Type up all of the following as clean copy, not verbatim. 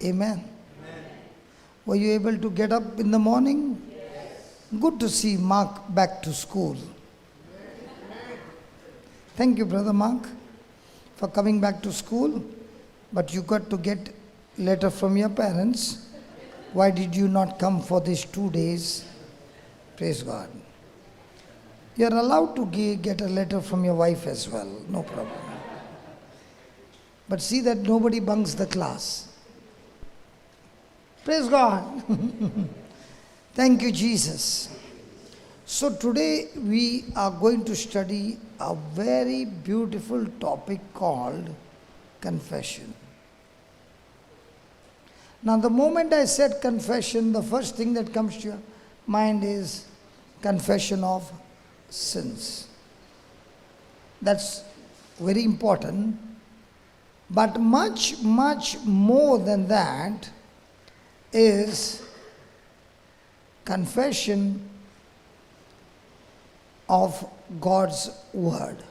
Amen. Were you able to get up in the morning? Good to see Mark back to school. Thank you, Brother Mark, for coming back to school. But you got to get letter from your parents. Why did you not come for these 2 days? Praise God. You're allowed to get a letter from your wife as well. No problem. But see that nobody bunks the class. Praise God. Thank you, Jesus. So today we are going to study a very beautiful topic called confession. Now the moment I said confession, the first thing that comes to your mind is confession of sins. That's very important. But much, much more than that is confession of God's word.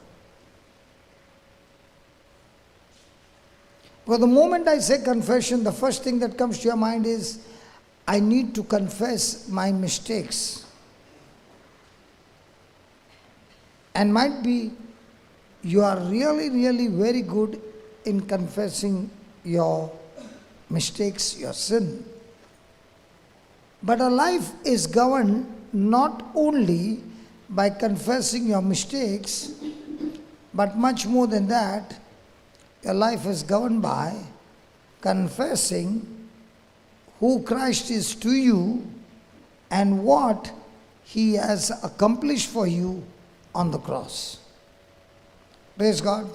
Well, the moment I say confession, the first thing that comes to your mind is, I need to confess my mistakes. And might be you are really, really very good in confessing your mistakes, your sin. But a life is governed not only by confessing your mistakes, but much more than that, your life is governed by confessing who Christ is to you and what He has accomplished for you on the cross. Praise God.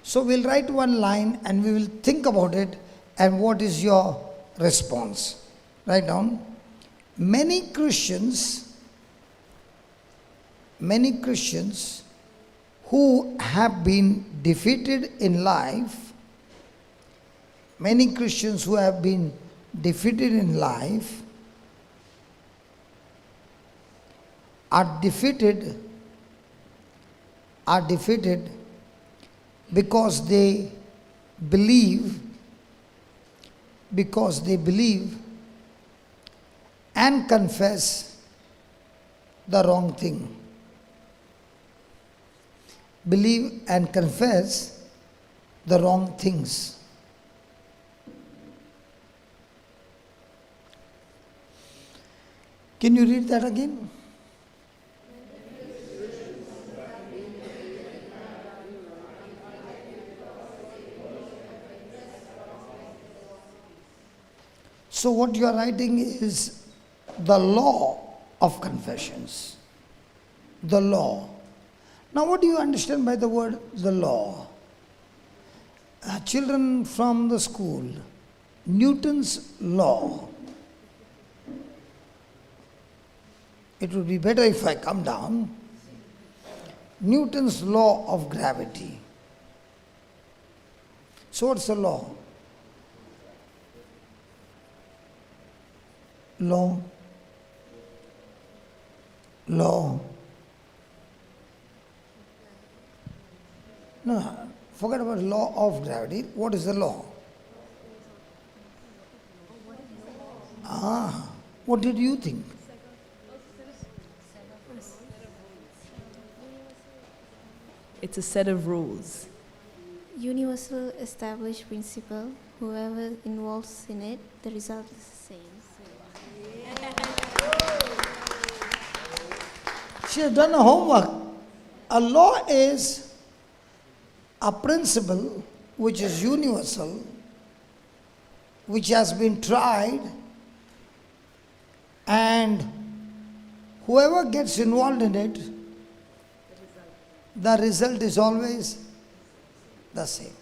So we'll write one line and we will think about it and what is your response. Write down. Many Christians who have been defeated in life, are defeated because they believe and confess the wrong thing. Believe and confess the wrong things. Can you read that again? So what you are writing is the law of confessions. The law. Now what do you understand by the word the law? Children from the school, Newton's law. It would be better if I come down. Newton's law of gravity. So what's the law? Law. No, forget about law of gravity. What is the law? What did you think? It's a set of rules. Universal established principle. Whoever involves in it, the result is the same. She has done her homework. A law is a principle which is universal, which has been tried, and whoever gets involved in it, the result is always the same.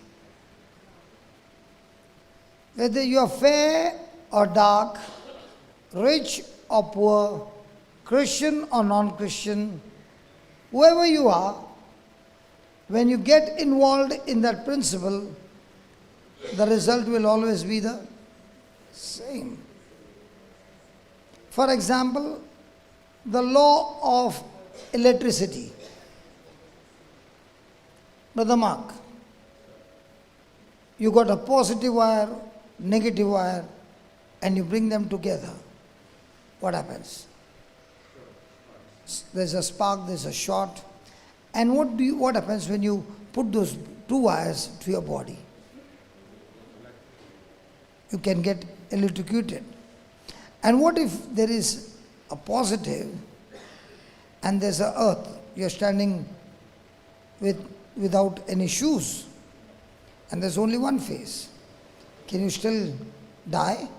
Whether you are fair or dark, rich or poor, Christian or non-Christian, whoever you are, when you get involved in that principle, the result will always be the same. For example, the law of electricity. Brother Mark, you got a positive wire, negative wire and you bring them together, what happens? There's a spark, there's a short. And what happens when you put those two wires to your body? You can get electrocuted. And what if there is a positive and there's a earth? You're standing without any shoes and there's only one face. Can you still die?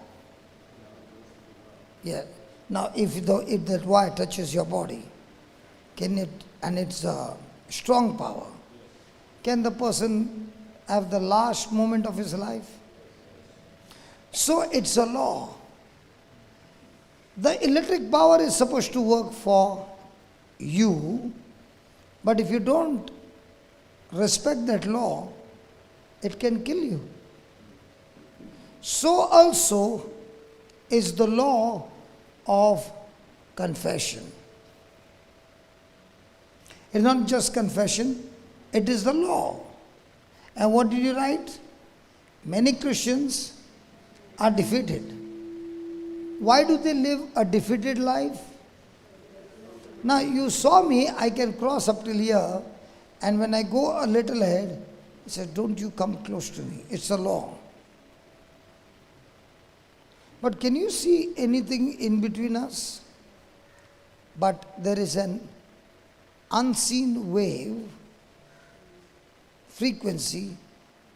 Yeah. Now if that wire touches your body, can it, and it's a strong power, can the person have the last moment of his life? So it's a law. The electric power is supposed to work for you, but if you don't respect that law, it can kill you. So also is the law of confession. It's not just confession, it is the law. And what did you write? Many Christians are defeated. Why do they live a defeated life? Now you saw me, I can cross up till here, and when I go a little ahead, he said, don't you come close to me. It's a law. But can you see anything in between us? But there is an unseen wave, frequency,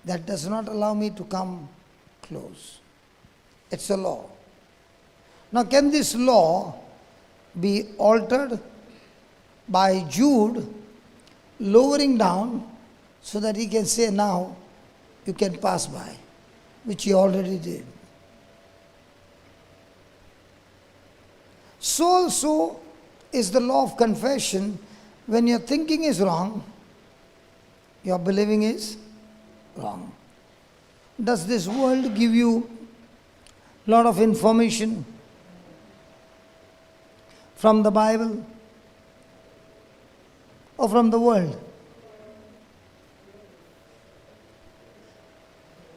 that does not allow me to come close. It's a law. Now can this law be altered by Jude lowering down so that he can say, now you can pass by, which he already did. So also is the law of confession. When your thinking is wrong, your believing is wrong. Does this world give you a lot of information from the Bible or from the world?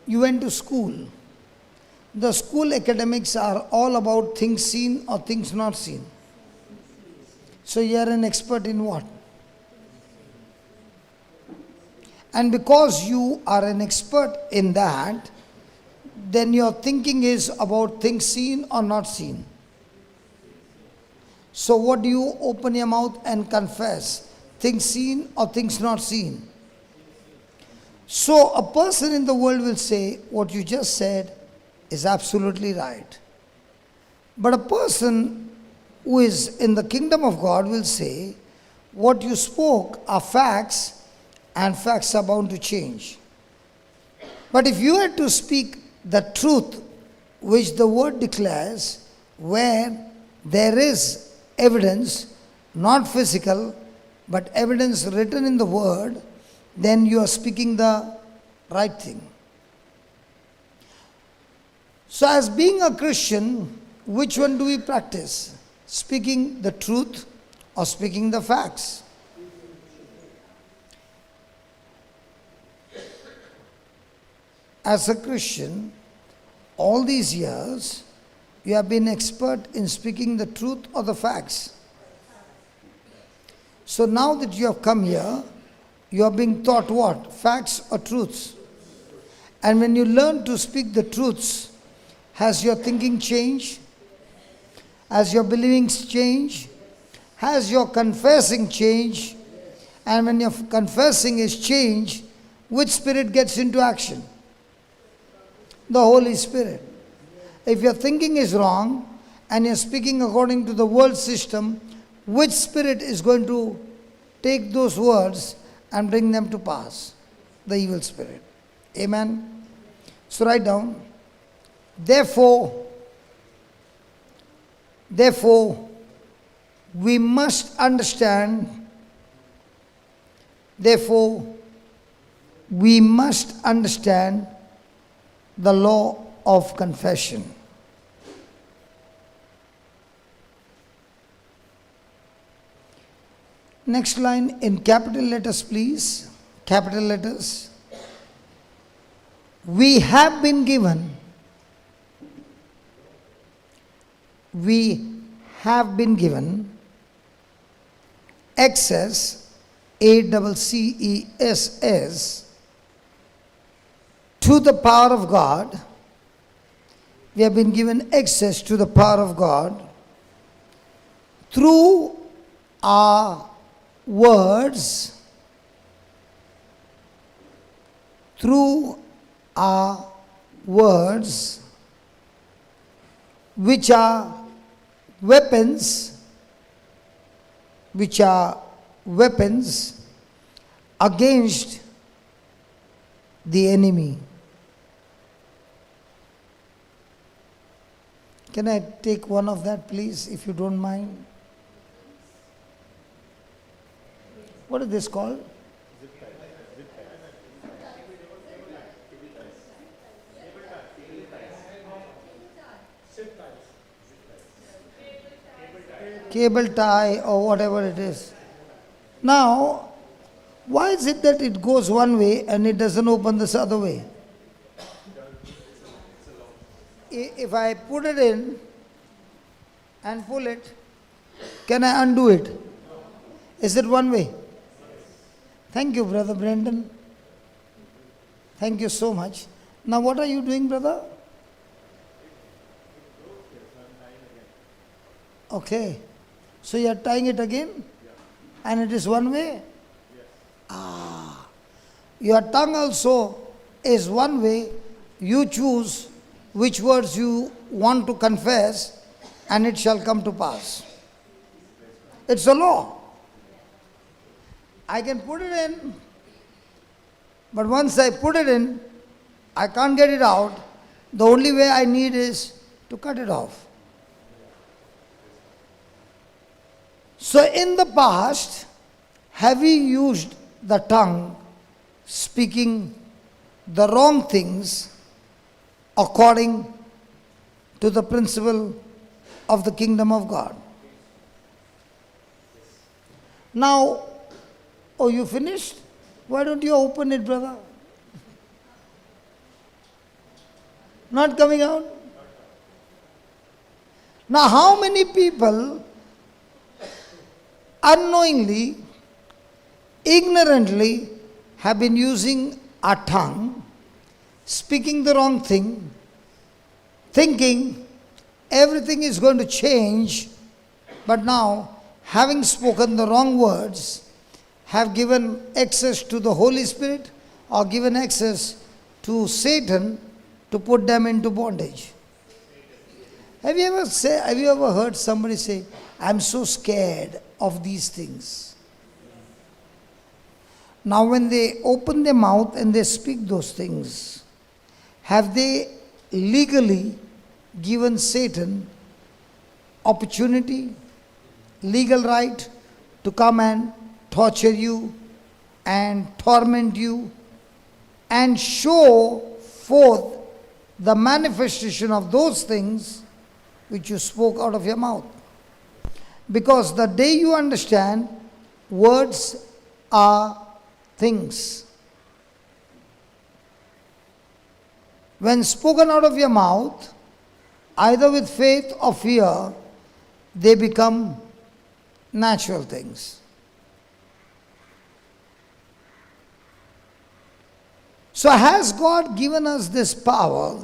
You went to school. The school academics are all about things seen or things not seen. So you are an expert in what? And because you are an expert in that, then your thinking is about things seen or not seen. So what do you open your mouth and confess? Things seen or things not seen? So a person in the world will say, what you just said is absolutely right. But a person who is in the kingdom of God will say, what you spoke are facts, and facts are bound to change. But if you had to speak the truth which the word declares, where there is evidence, not physical, but evidence written in the word, then you are speaking the right thing. So as being a Christian, which one do we practice? Speaking the truth or speaking the facts? As a Christian, all these years, you have been expert in speaking the truth or the facts. So now that you have come here, you are being taught what? Facts or truths? And when you learn to speak the truths, has your thinking changed? Has your believings changed? Has your confessing changed? And when your confessing is changed, which spirit gets into action? The Holy Spirit. If your thinking is wrong and you're speaking according to the world system, which spirit is going to take those words and bring them to pass? The evil spirit. Amen. So write down. Therefore, we must understand. Therefore, we must understand the law of confession. Next line in capital letters, please. Capital letters. We have been given we have been given access, ACCESS, to the power of God. We have been given access to the power of God through our words, which are weapons against the enemy. Can I take one of that, please, if you don't mind? What is this called? Cable tie or whatever it is. Now, why is it that it goes one way and it doesn't open this other way? If I put it in and pull it, can I undo it? Is it one way? Thank you, Brother Brendan. Thank you so much. Now what are you doing, brother? Okay. So you are tying it again? And it is one way? Your tongue also is one way. You choose which words you want to confess, and it shall come to pass. It's a law. I can put it in, but once I put it in, I can't get it out. The only way I need is to cut it off. So in the past, have we used the tongue speaking the wrong things according to the principle of the kingdom of God? Now, oh, you finished? Why don't you open it, brother? Not coming out? Now, how many people unknowingly, ignorantly have been using our tongue, speaking the wrong thing, thinking everything is going to change, but now, having spoken the wrong words, have given access to the Holy Spirit or given access to Satan to put them into bondage. Have you ever heard somebody say, I'm so scared of these things? Now when they open their mouth and they speak those things, have they legally given Satan opportunity, legal right to come and torture you and torment you and show forth the manifestation of those things which you spoke out of your mouth? Because the day you understand, words are things. When spoken out of your mouth, either with faith or fear, they become natural things. So has God given us this power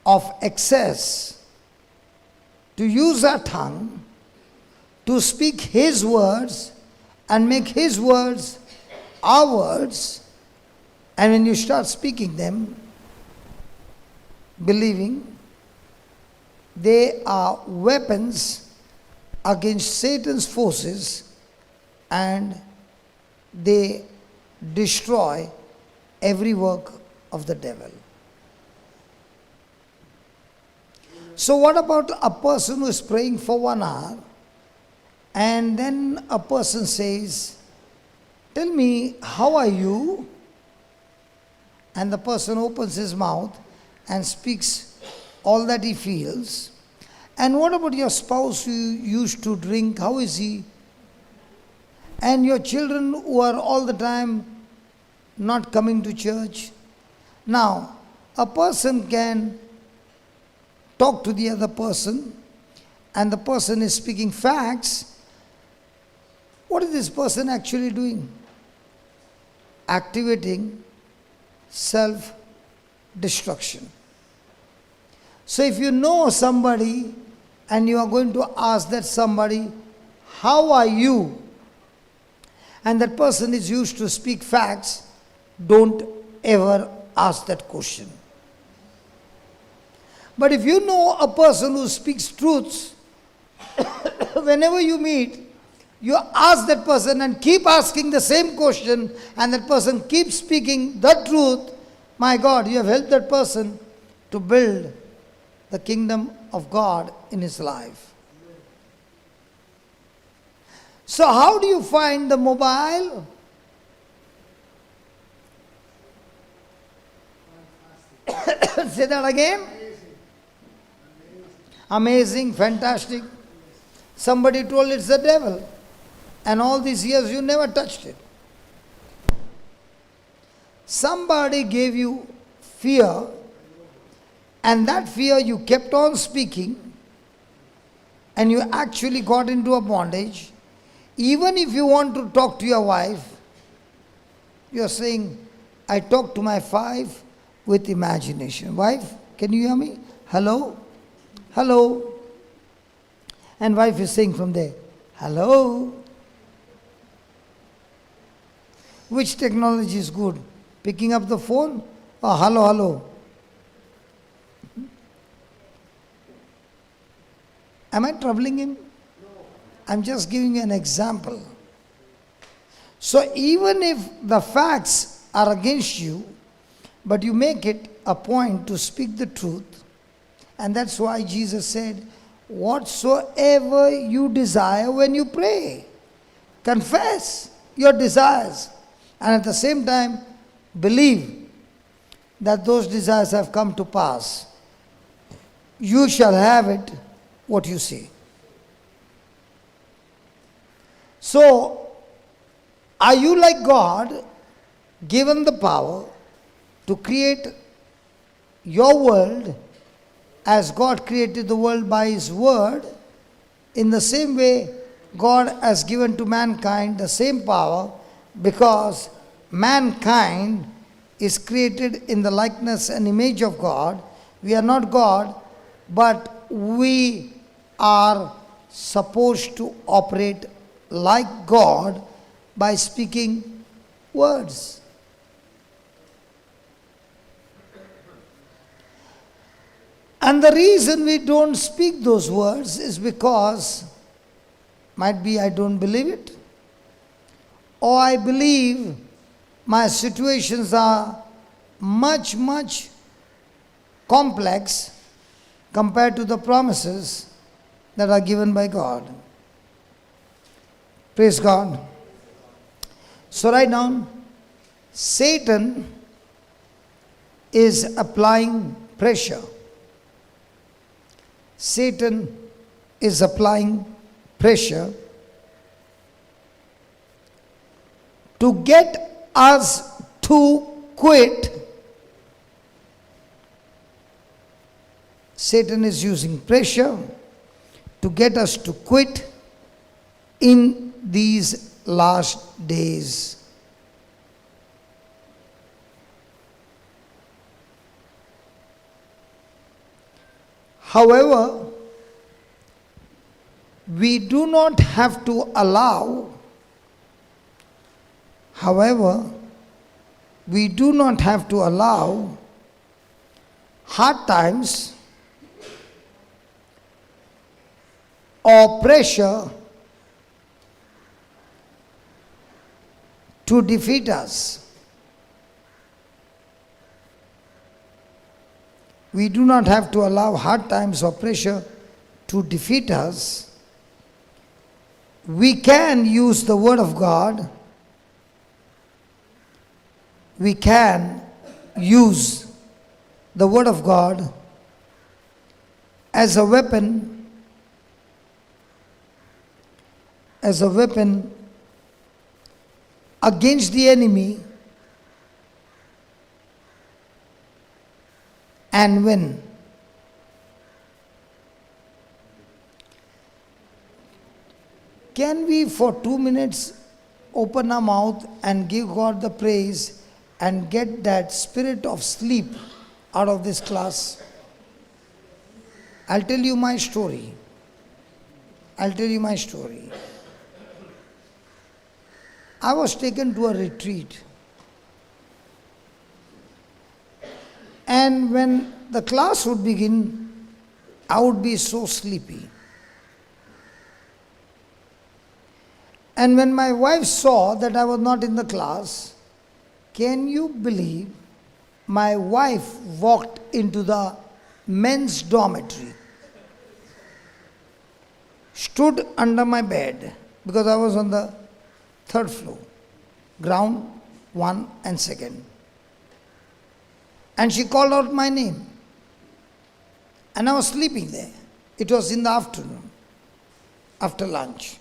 of access to use our tongue to speak His words and make His words our words? And when you start speaking them, believing, they are weapons against Satan's forces, and they destroy every work of the devil. So what about a person who is praying for 1 hour and then a person says, tell me, how are you? And the person opens his mouth and speaks all that he feels. And what about your spouse who used to drink? How is he? And your children who are all the time not coming to church. Now, a person can talk to the other person and the person is speaking facts, what is this person actually doing? Activating self-destruction. So if you know somebody and you are going to ask that somebody, how are you? And that person is used to speak facts, don't ever ask that question. But if you know a person who speaks truths, whenever you meet, you ask that person and keep asking the same question, and that person keeps speaking the truth, my God, you have helped that person to build the kingdom of God in his life. So how do you find the mobile? Say that again. Amazing, fantastic. Somebody told it's the devil. And all these years you never touched it. Somebody gave you fear, and that fear you kept on speaking, and you actually got into a bondage. Even if you want to talk to your wife, you are saying, I talk to my wife with imagination. Wife, can you hear me? Hello? Hello? And wife is saying from there, hello? Which technology is good? Picking up the phone or hello, hello? Am I troubling him? I'm just giving you an example. So even if the facts are against you, but you make it a point to speak the truth, and that's why Jesus said, whatsoever you desire when you pray, confess your desires, and at the same time, believe that those desires have come to pass. You shall have it what you say. So, are you like God, given the power to create your world as God created the world by His word? In the same way, God has given to mankind the same power, because mankind is created in the likeness and image of God. We are not God, but we are supposed to operate like God by speaking words. And the reason we don't speak those words is because might be I don't believe it, or I believe my situations are much, much complex compared to the promises that are given by God. Praise God. So right now, Satan is applying pressure. Satan is applying pressure to get us to quit. Satan is using pressure to get us to quit in these last days. However, we do not have to allow hard times or pressure to defeat us. We do not have to allow hard times or pressure to defeat us. We can use the Word of God. We can use the Word of God as a weapon, against the enemy and win. can we for 2 minutes open our mouth and give God the praise and get that spirit of sleep out of this class? I'll tell you my story. I'll tell you my story. I was taken to a retreat. And when the class would begin, I would be so sleepy. And when my wife saw that I was not in the class, can you believe my wife walked into the men's dormitory, stood under my bed, because I was on the 3rd floor, ground 1 and 2nd. And she called out my name. And I was sleeping there. It was in the afternoon, after lunch.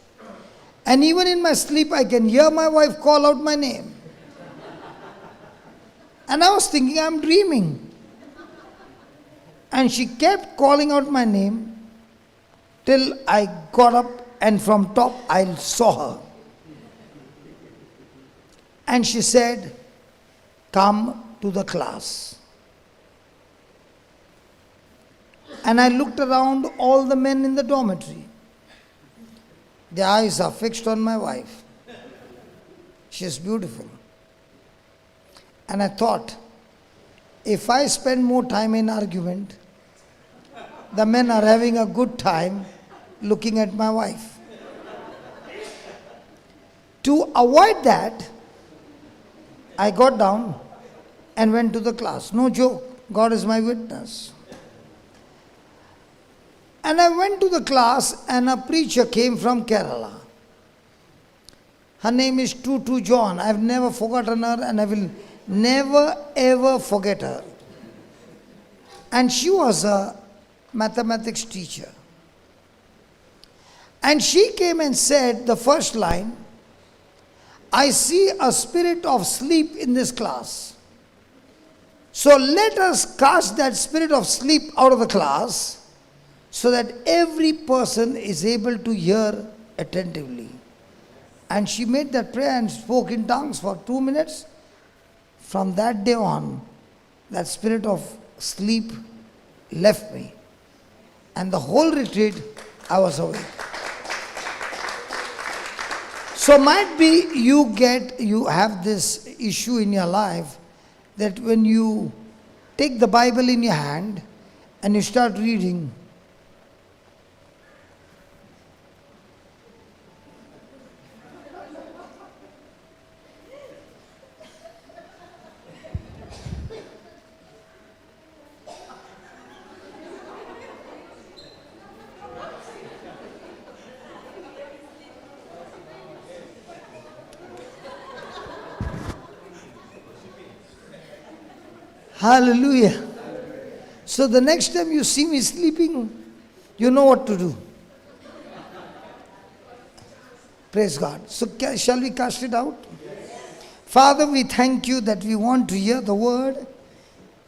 And even in my sleep, I can hear my wife call out my name. And I was thinking, I'm dreaming. And she kept calling out my name till I got up, and from top I saw her. And she said, come to the class. And I looked around all the men in the dormitory. Their eyes are fixed on my wife. She is beautiful. And I thought, if I spend more time in argument, the men are having a good time looking at my wife. To avoid that, I got down and went to the class. No joke, God is my witness. And I went to the class, and a preacher came from Kerala. Her name is Tutu John. I've never forgotten her, and I will never ever forget her. And she was a mathematics teacher. And she came and said the first line, I see a spirit of sleep in this class. So let us cast that spirit of sleep out of the class, so that every person is able to hear attentively. And she made that prayer and spoke in tongues for 2 minutes. From that day on, that spirit of sleep left me. And the whole retreat, I was awake. So might be you have this issue in your life that when you take the Bible in your hand and you start reading, hallelujah. So the next time you see me sleeping, you know what to do. Praise God. So shall we cast it out? Father, we thank you that we want to hear the word.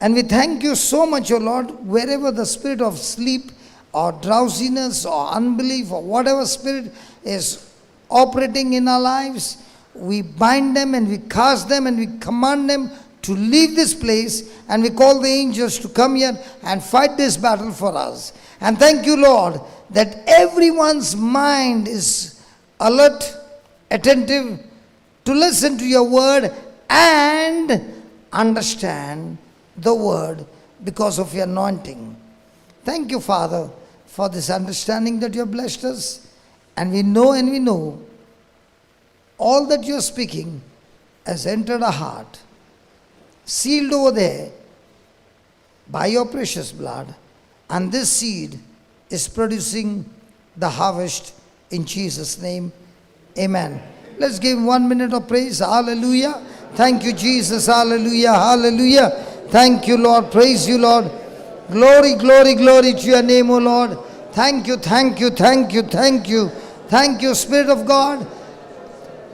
And we thank you so much, O Lord, wherever the spirit of sleep or drowsiness or unbelief or whatever spirit is operating in our lives, we bind them and we cast them and we command them to leave this place, and we call the angels to come here and fight this battle for us. And thank you, Lord, that everyone's mind is alert, attentive to listen to your word and understand the word because of your anointing. Thank you, Father, for this understanding that you have blessed us. And we know all that you are speaking has entered our heart, sealed over there by your precious blood, and this seed is producing the harvest in Jesus' name. Amen. Let's give 1 minute of praise. Hallelujah. Thank you, Jesus. Hallelujah. Hallelujah. Thank you, Lord. Praise you, Lord. Glory, glory, glory to your name, O Lord. Thank you, thank you, thank you, thank you. Thank you, Spirit of God.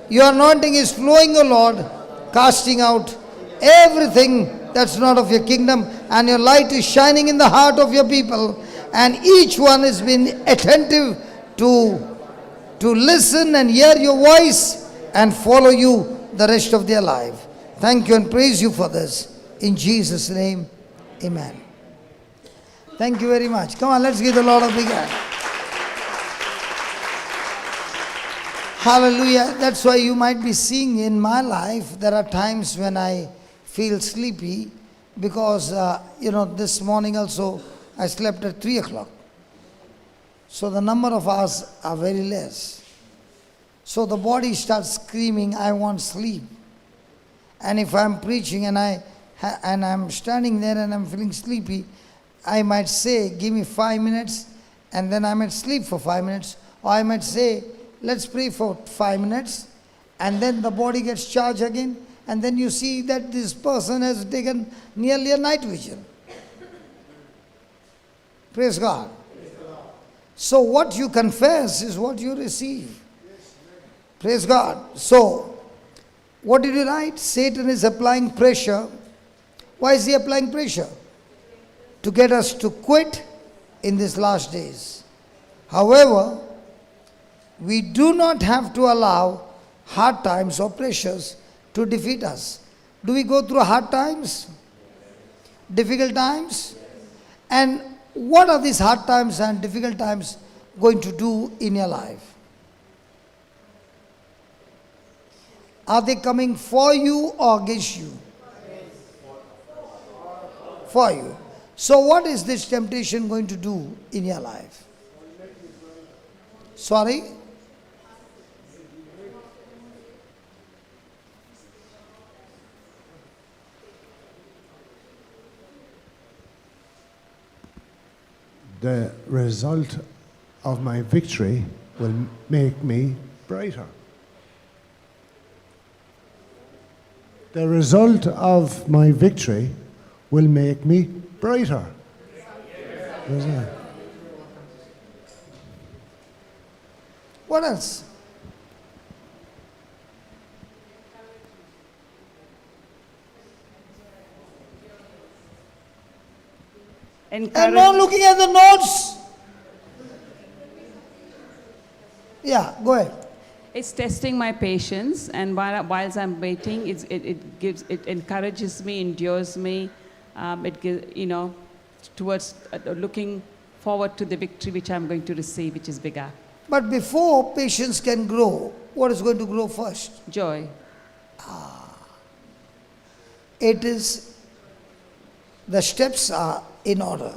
Your anointing is flowing, O Lord, casting out everything that's not of your kingdom, and your light is shining in the heart of your people, and each one has been attentive to to listen and hear your voice and follow you the rest of their life. Thank you and praise you for this. In Jesus' name, amen. Thank you very much. Come on, let's give the Lord a big hand. Hallelujah. That's why you might be seeing in my life, there are times when I feel sleepy because, this morning also I slept at 3 o'clock. So the number of hours are very less. So the body starts screaming, I want sleep. And if I'm preaching and I'm standing there and I'm feeling sleepy, I might say, give me 5 minutes, and then I might sleep for 5 minutes. Or I might say, let's pray for 5 minutes, and then the body gets charged again, and then you see that this person has taken nearly a night vision. Praise God. So what you confess is what you receive. Praise God. So, what did you write? Satan is applying pressure. Why is he applying pressure? To get us to quit in these last days. However, we do not have to allow hard times or pressures to defeat us. Do we go through hard times? Difficult times? And what are these hard times and difficult times going to do in your life? Are they coming for you or against you? For you. So what is this temptation going to do in your life? Sorry? The result of my victory will make me brighter. The result of my victory will make me brighter. What else? And not looking at the notes. Yeah, go ahead. It's testing my patience, and whilst I'm waiting, it encourages me, endures me. It gives, towards looking forward to the victory which I'm going to receive, which is bigger. But before patience can grow, what is going to grow first? Joy. It is, the steps are in order.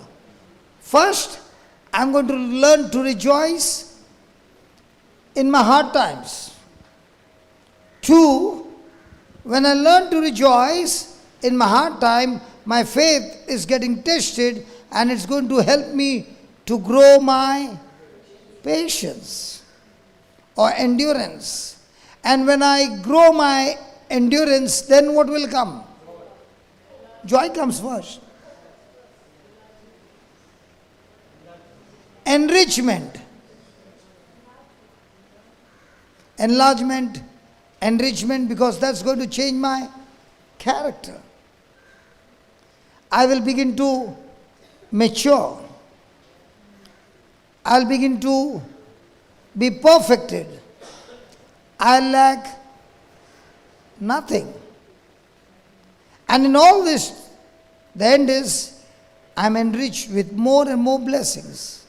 First, I'm going to learn to rejoice in my hard times. 2, when I learn to rejoice in my hard time, my faith is getting tested, and it's going to help me to grow my patience or endurance. And when I grow my endurance, then what will come? Joy comes first. Enrichment. Enlargement, enrichment, because that's going to change my character. I will begin to mature. I'll begin to be perfected. I lack nothing. And in all this, the end is, I'm enriched with more and more blessings,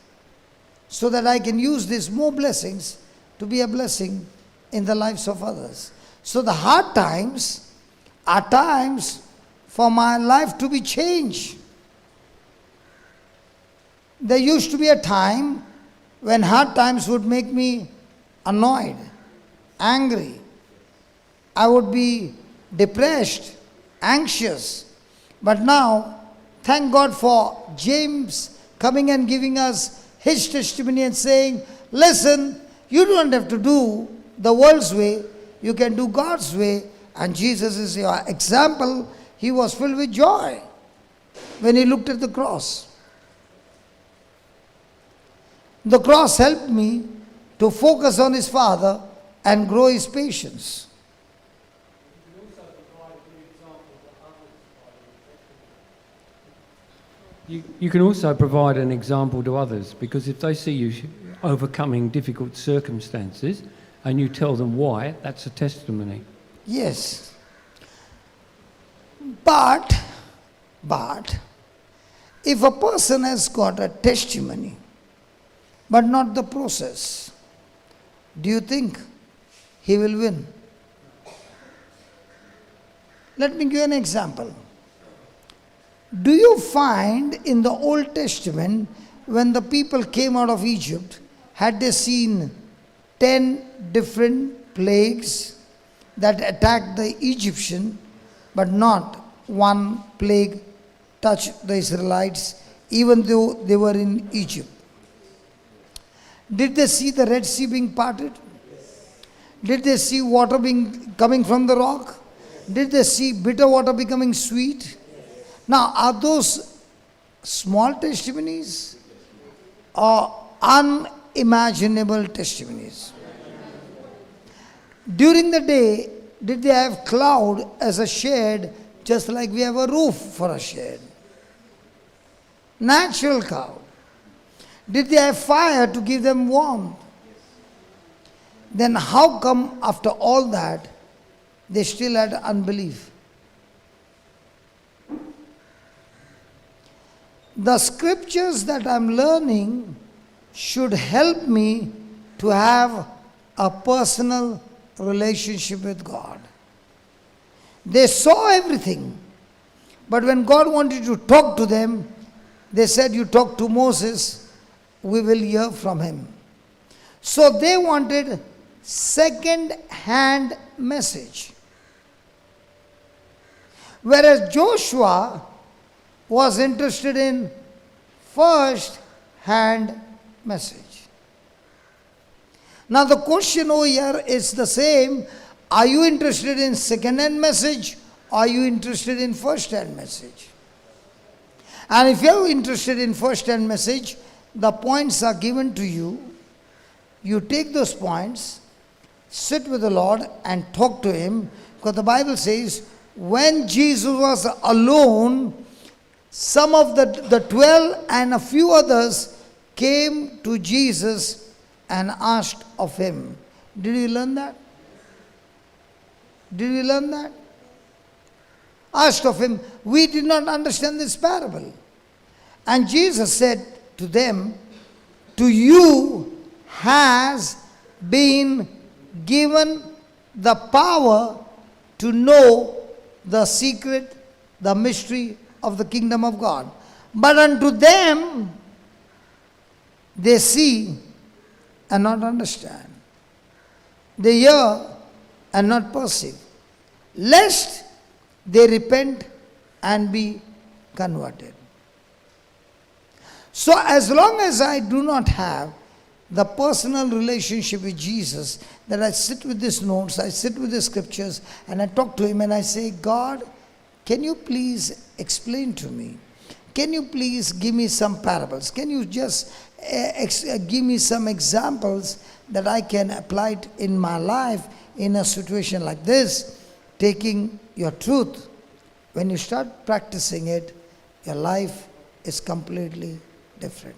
so that I can use these more blessings to be a blessing in the lives of others. So the hard times are times for my life to be changed. There used to be a time when hard times would make me annoyed, angry. I would be depressed, anxious. But now, thank God for James coming and giving us his testimony and saying, listen, you don't have to do the world's way, you can do God's way. And Jesus is your example. He was filled with joy when he looked at the cross. The cross helped me to focus on his Father and grow his patience. You can also provide an example to others, because if they see you overcoming difficult circumstances, and you tell them why, that's a testimony. Yes. But, if a person has got a testimony, but not the process, do you think he will win? Let me give you an example. Do you find in the Old Testament, when the people came out of Egypt, had they seen 10 different plagues that attacked the Egyptian, but not one plague touched the Israelites, even though they were in Egypt? Did they see the Red Sea being parted? Did they see water coming from the rock? Did they see bitter water becoming sweet? Now, are those small testimonies or unimaginable testimonies? During the day, did they have cloud as a shade, just like we have a roof for a shade? Natural cloud. Did they have fire to give them warmth? Then how come after all that, they still had unbelief? The scriptures that I'm learning should help me to have a personal relationship with God. They saw everything, but when God wanted to talk to them, they said, "You talk to Moses, we will hear from him." So they wanted second-hand message. Whereas Joshua was interested in first-hand message. Now the question over here is the same. Are you interested in second-hand message? Or are you interested in first-hand message? And if you're interested in first-hand message, the points are given to you. You take those points, sit with the Lord and talk to him. Because the Bible says, when Jesus was alone, some of the 12 and a few others came to Jesus and asked of him. Did you learn that? Did you learn that? Asked of him, we did not understand this parable. And Jesus said to them, to you has been given the power to know the secret, the mystery of the kingdom of God. But unto them, they see and not understand. They hear and not perceive, lest they repent and be converted. So as long as I do not have the personal relationship with Jesus, that I sit with these notes, I sit with the scriptures, and I talk to him and I say, God, can you please explain to me? Can you please give me some parables? Can you just give me some examples that I can apply it in my life in a situation like this? Taking your truth, when you start practicing it, your life is completely different.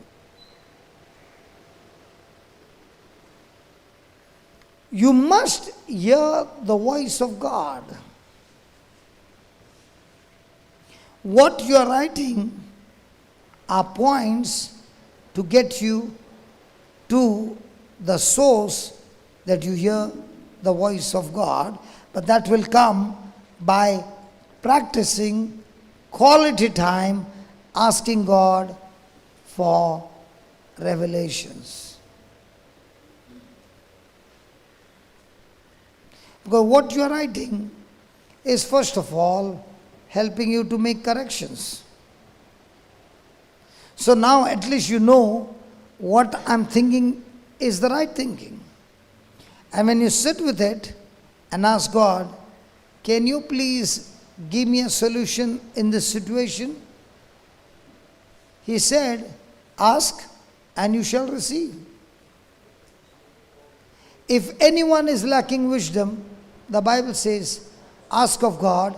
You must hear the voice of God. What you are writing are points to get you to the source that you hear the voice of God, but that will come by practicing quality time, asking God for revelations. Because what you are writing is first of all helping you to make corrections. So now at least you know what I'm thinking is the right thinking. And when you sit with it and ask God, can you please give me a solution in this situation? He said, ask and you shall receive. If anyone is lacking wisdom, the Bible says, ask of God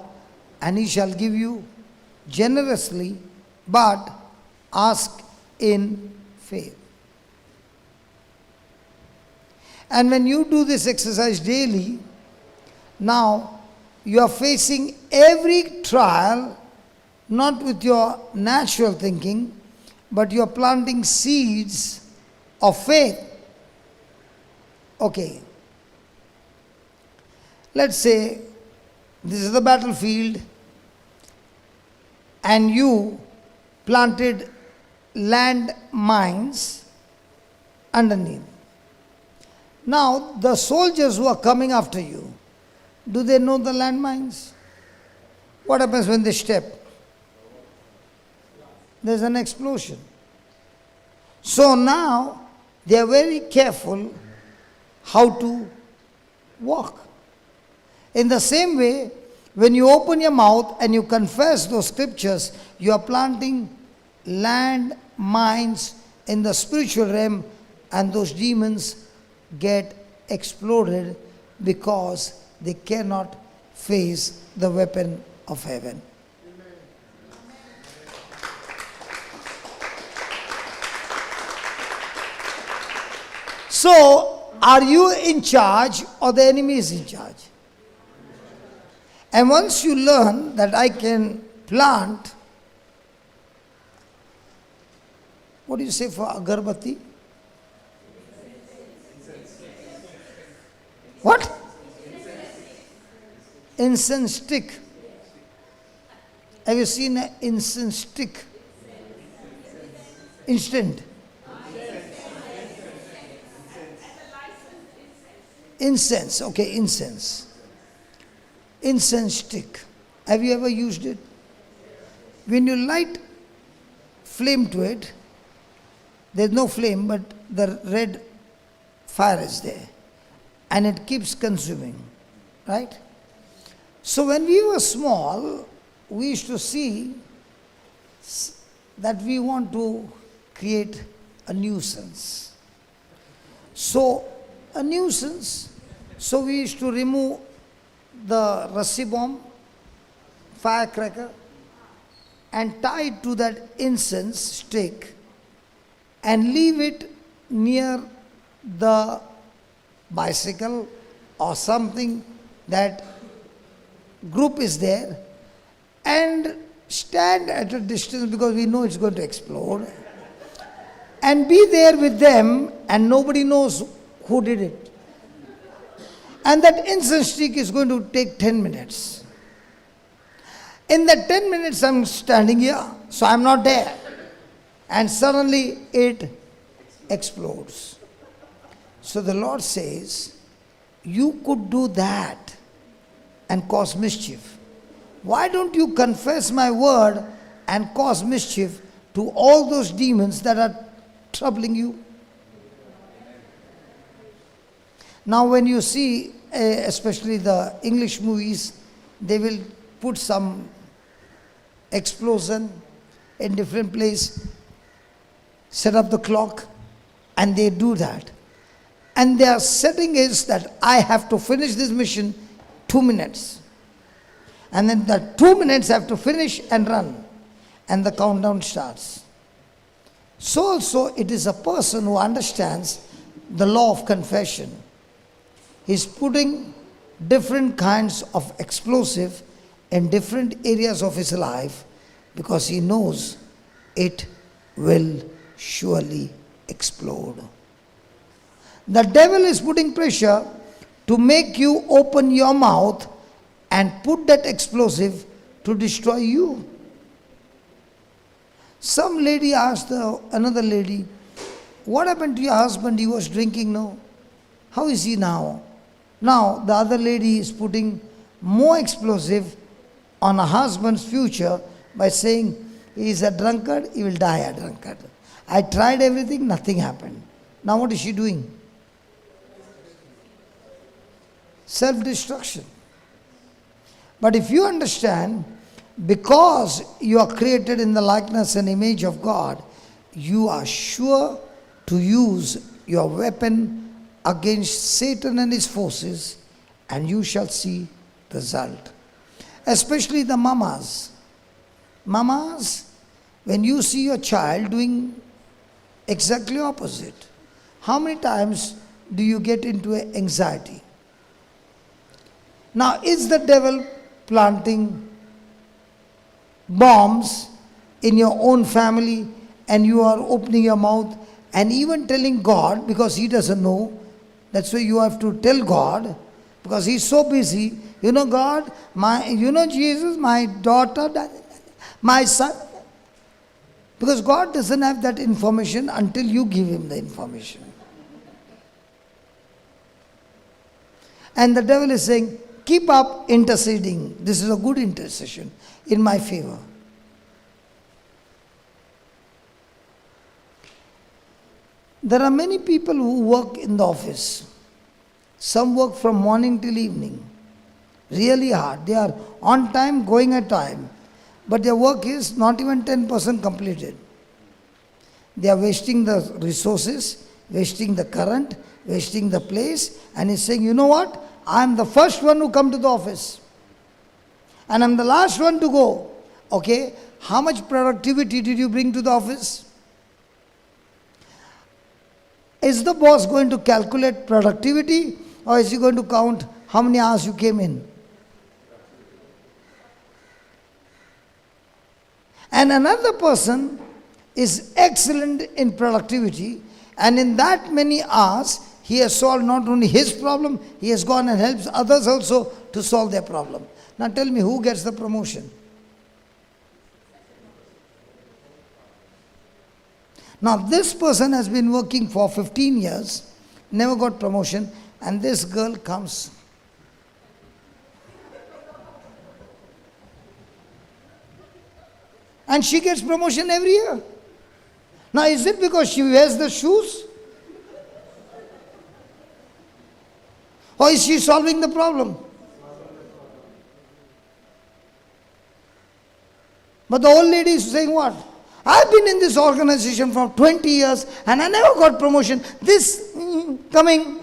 and he shall give you generously, but ask in faith. And when you do this exercise daily, now you are facing every trial, not with your natural thinking, but you are planting seeds of faith. Okay. Let's say this is the battlefield and you planted land mines underneath. Now, the soldiers who are coming after you, do they know the landmines? What happens when they step? There's an explosion. So now, they are very careful how to walk. In the same way, when you open your mouth and you confess those scriptures, you are planting land mines in the spiritual realm, and those demons get exploded because they cannot face the weapon of heaven. So, are you in charge or the enemy is in charge? And once you learn that I can plant, what do you say for agarbatti? What? Incense stick. Have you seen an incense stick? Instant. Incense, okay, incense. Incense stick. Have you ever used it? When you light flame to it, there's no flame, but the red fire is there. And it keeps consuming, right? So when we were small, we used to see that we want to create a nuisance. So, a nuisance, so we used to remove the rassi bomb, firecracker, and tie it to that incense stick and leave it near the bicycle or something that group is there, and stand at a distance because we know it's going to explode, and be there with them, and nobody knows who did it. And that incense stick is going to take 10 minutes. In that 10 minutes I'm standing here, so I'm not there. And suddenly it explodes. So the Lord says, you could do that and cause mischief. Why don't you confess my word and cause mischief to all those demons that are troubling you? Now when you see, especially the English movies, they will put some explosion in different place, set up the clock, and they do that. And their setting is that I have to finish this mission 2 minutes. And then the 2 minutes I have to finish and run. And the countdown starts. So also it is a person who understands the law of confession. He's putting different kinds of explosive in different areas of his life because he knows it will surely explode. The devil is putting pressure to make you open your mouth and put that explosive to destroy you. Some lady asked another lady, what happened to your husband? He was drinking, no? How is he now? Now the other lady is putting more explosive on a husband's future by saying he is a drunkard, he will die a drunkard. I tried everything, nothing happened. Now what is she doing? Self-destruction. But if you understand, because you are created in the likeness and image of God, you are sure to use your weapon against Satan and his forces, and you shall see result. Especially the mamas. Mamas, when you see your child doing exactly opposite, how many times do you get into anxiety? Now, is the devil planting bombs in your own family and you are opening your mouth and even telling God because he doesn't know? That's why you have to tell God because he's so busy. You know God, Jesus, my daughter, my son. Because God doesn't have that information until you give him the information. And the devil is saying, keep up interceding. This is a good intercession in my favor. There are many people who work in the office. Some work from morning till evening. Really hard. They are on time, going at time. But their work is not even 10% completed. They are wasting the resources, wasting the current, wasting the place. And he's saying, you know what? I'm the first one who come to the office. And I'm the last one to go. Okay, how much productivity did you bring to the office? Is the boss going to calculate productivity or is he going to count how many hours you came in? And another person is excellent in productivity and in that many hours he has solved not only his problem, he has gone and helps others also to solve their problem. Now tell me, who gets the promotion? Now this person has been working for 15 years, never got promotion, and this girl comes. And she gets promotion every year. Now is it because she wears the shoes? Or is she solving the problem? But the old lady is saying what? I've been in this organization for 20 years and I never got promotion. This coming,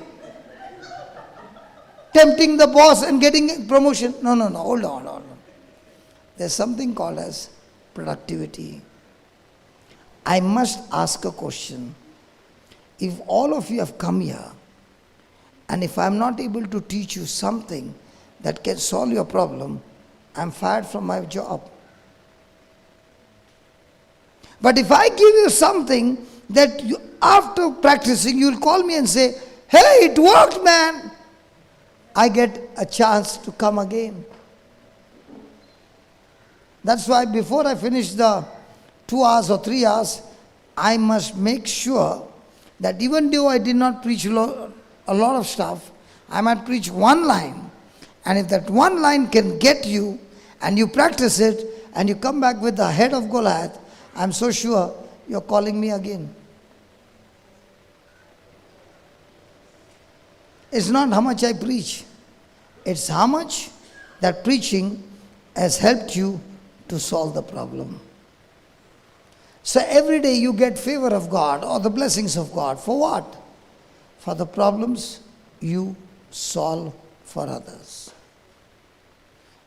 tempting the boss and getting promotion. No, hold on. There's something called as productivity. I must ask a question. If all of you have come here, and if I'm not able to teach you something that can solve your problem, I'm fired from my job. But if I give you something that you, after practicing, you'll call me and say, hey, it worked, man, I get a chance to come again. That's why before I finish the 2 hours or 3 hours, I must make sure that even though I did not preach a lot of stuff, I might preach one line. And if that one line can get you, and you practice it, and you come back with the head of Goliath, I'm so sure you're calling me again. It's not how much I preach. It's how much that preaching has helped you to solve the problem. So every day you get favor of God or the blessings of God. For what? For the problems you solve for others.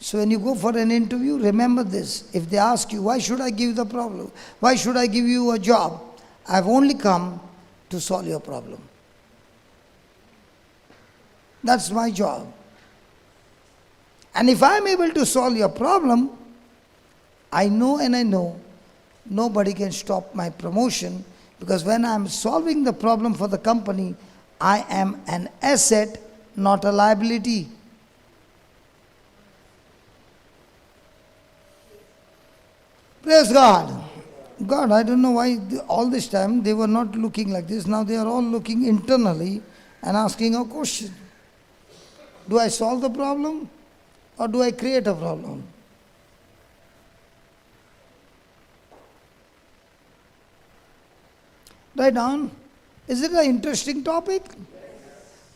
So when you go for an interview, remember this. If they ask you, why should I give you the problem? Why should I give you a job? I've only come to solve your problem. That's my job. And if I'm able to solve your problem, I know nobody can stop my promotion, because when I'm solving the problem for the company, I am an asset, not a liability. Praise God. God, I don't know why all this time they were not looking like this. Now they are all looking internally and asking a question. Do I solve the problem or do I create a problem? Write down. Is it an interesting topic? Yes.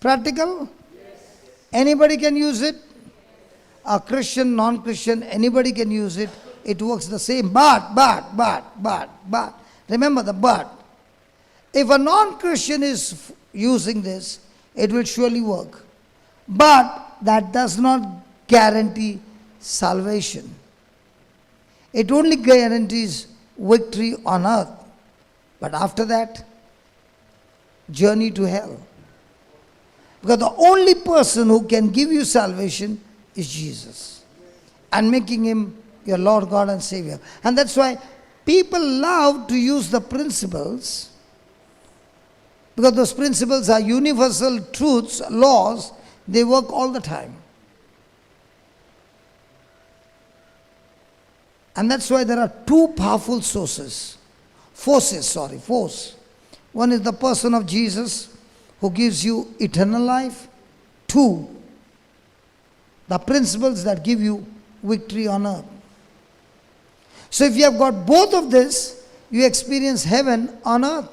Practical? Yes. Anybody can use it? A Christian, non-Christian, anybody can use it. It works the same. But. Remember the but. If a non-Christian is using this, it will surely work. But that does not guarantee salvation. It only guarantees victory on earth. But after that, journey to hell. Because the only person who can give you salvation is Jesus. And making him your Lord God and Savior. And that's why people love to use the principles, because those principles are universal truths, laws, they work all the time. And that's why there are two powerful force. One is the person of Jesus who gives you eternal life. Two, the principles that give you victory on earth. So if you have got both of this, you experience heaven on earth.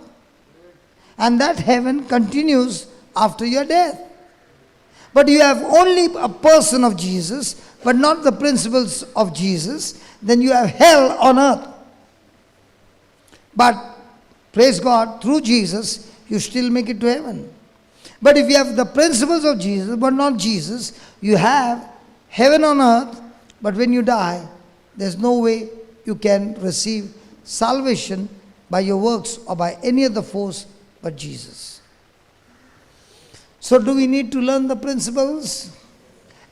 And that heaven continues after your death. But you have only a person of Jesus, but not the principles of Jesus, then you have hell on earth. But praise God, through Jesus, you still make it to heaven. But if you have the principles of Jesus, but not Jesus, you have heaven on earth, but when you die, there's no way you can receive salvation by your works or by any other force but Jesus. So do we need to learn the principles?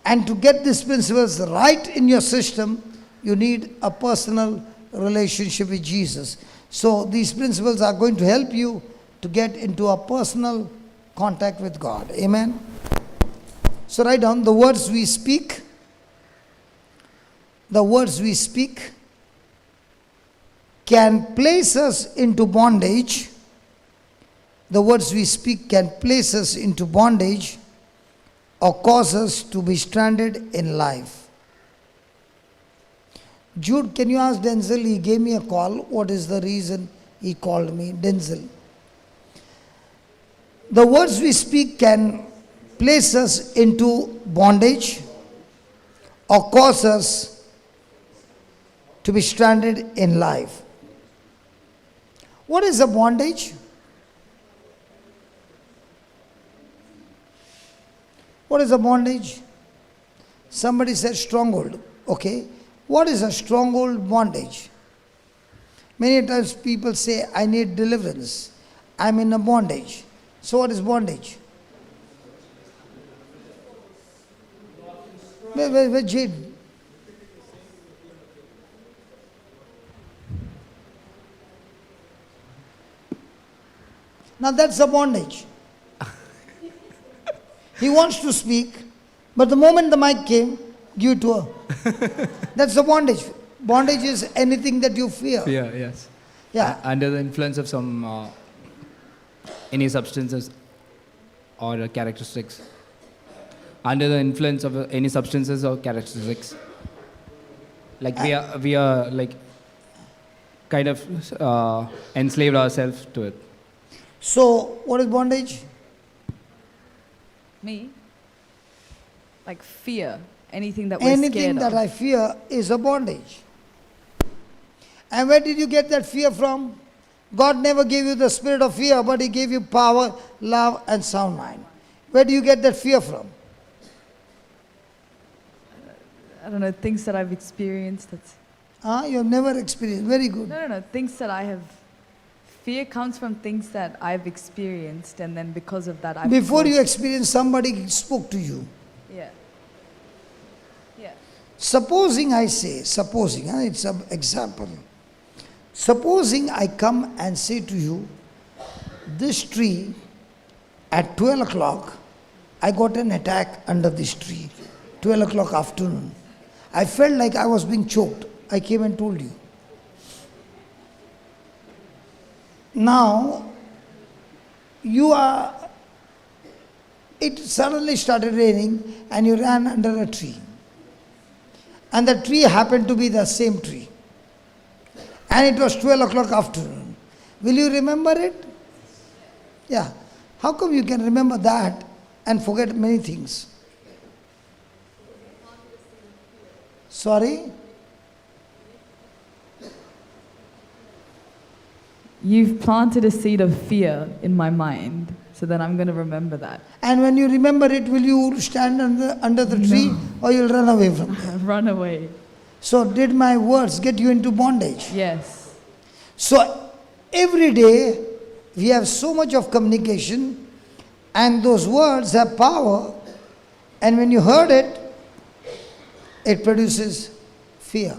And to get these principles right in your system, you need a personal relationship with Jesus. So these principles are going to help you to get into a personal contact with God. Amen. So write down the words we speak. The words we speak can place us into bondage. The words we speak can place us into bondage or cause us to be stranded in life. Jude, can you ask Denzel? He gave me a call. What is the reason he called me? Denzel. The words we speak can place us into bondage or cause us to be stranded in life. What is a bondage? What is a bondage? Somebody said stronghold. Okay. What is a stronghold bondage? Many times people say, I need deliverance. I'm in a bondage. So what is bondage? Where Jade? Now that's a bondage. He wants to speak, but the moment the mic came, give it to her. That's the bondage. Bondage is anything that you fear. Fear, yes. Yeah. Under the influence of some any substances or characteristics. Under the influence of any substances or characteristics. Like we are like kind of enslaved ourselves to it. So what is bondage? Me? Like fear. Anything that we're Anything scared that of. I fear is a bondage. And where did you get that fear from? God never gave you the spirit of fear, but He gave you power, love, and sound mind. Where do you get that fear from? I don't know, things that I've experienced. You have never experienced. Very good. No, things that I have. Fear comes from things that I've experienced, and then because of that, I've. Before you experienced, somebody spoke to you. Yeah. Yeah. Supposing I say, it's an example. Supposing I come and say to you, this tree, at 12 o'clock, I got an attack under this tree, 12 o'clock afternoon. I felt like I was being choked. I came and told you. Now, it suddenly started raining and you ran under a tree. And the tree happened to be the same tree. And it was 12 o'clock afternoon. Will you remember it? Yeah. How come you can remember that and forget many things? Sorry? You've planted a seed of fear in my mind, so that I'm going to remember that. And when you remember it, will you stand under the tree or you'll run away from it? Run away. So did my words get you into bondage? Yes. So every day we have so much of communication And those words have power, and when you heard it, it produces fear.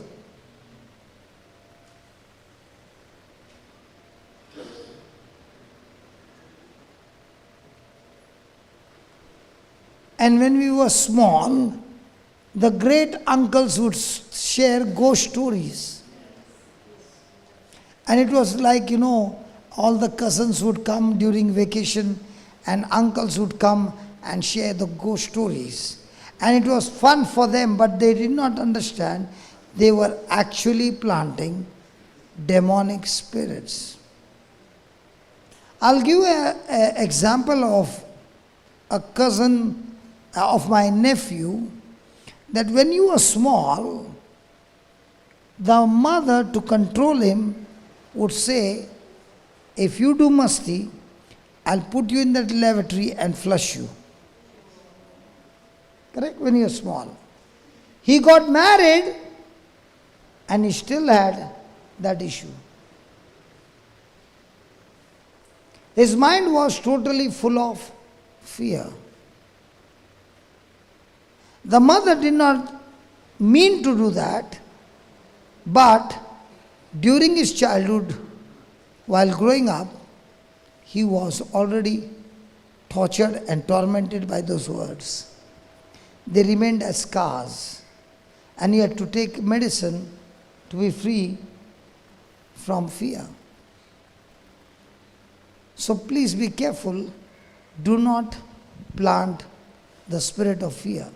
And when we were small, the great uncles would share ghost stories. And it was like, all the cousins would come during vacation and uncles would come and share the ghost stories. And it was fun for them, but they did not understand they were actually planting demonic spirits. I'll give an example of a cousin of my nephew, that when he was small, the mother, to control him, would say, if you do masti, I'll put you in that lavatory and flush you. Correct? When he was small. He got married and he still had that issue. His mind was totally full of fear. The mother did not mean to do that, but during his childhood, while growing up, he was already tortured and tormented by those words. They remained as scars, and he had to take medicine to be free from fear. So please be careful. Do not plant the spirit of fear.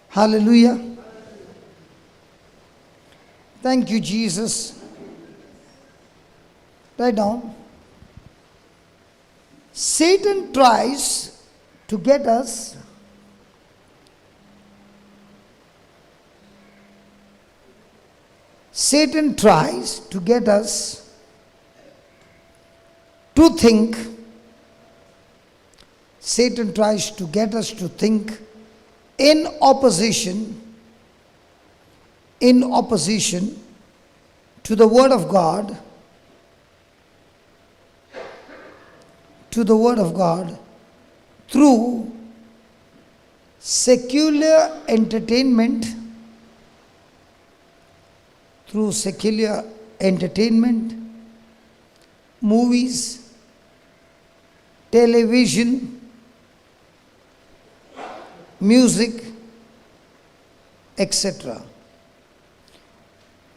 Hallelujah. Thank you, Jesus. Write down. Satan tries to get us Satan tries to get us to think. Satan tries to get us to think in opposition to the Word of God, through secular entertainment, movies, television, music, etc.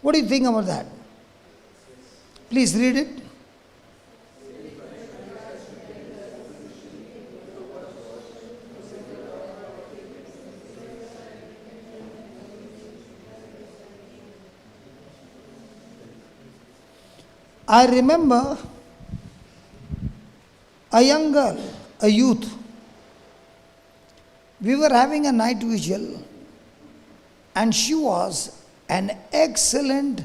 What do you think about that? Please read it. I remember a young girl, a youth. We were having a night vigil, and she was an excellent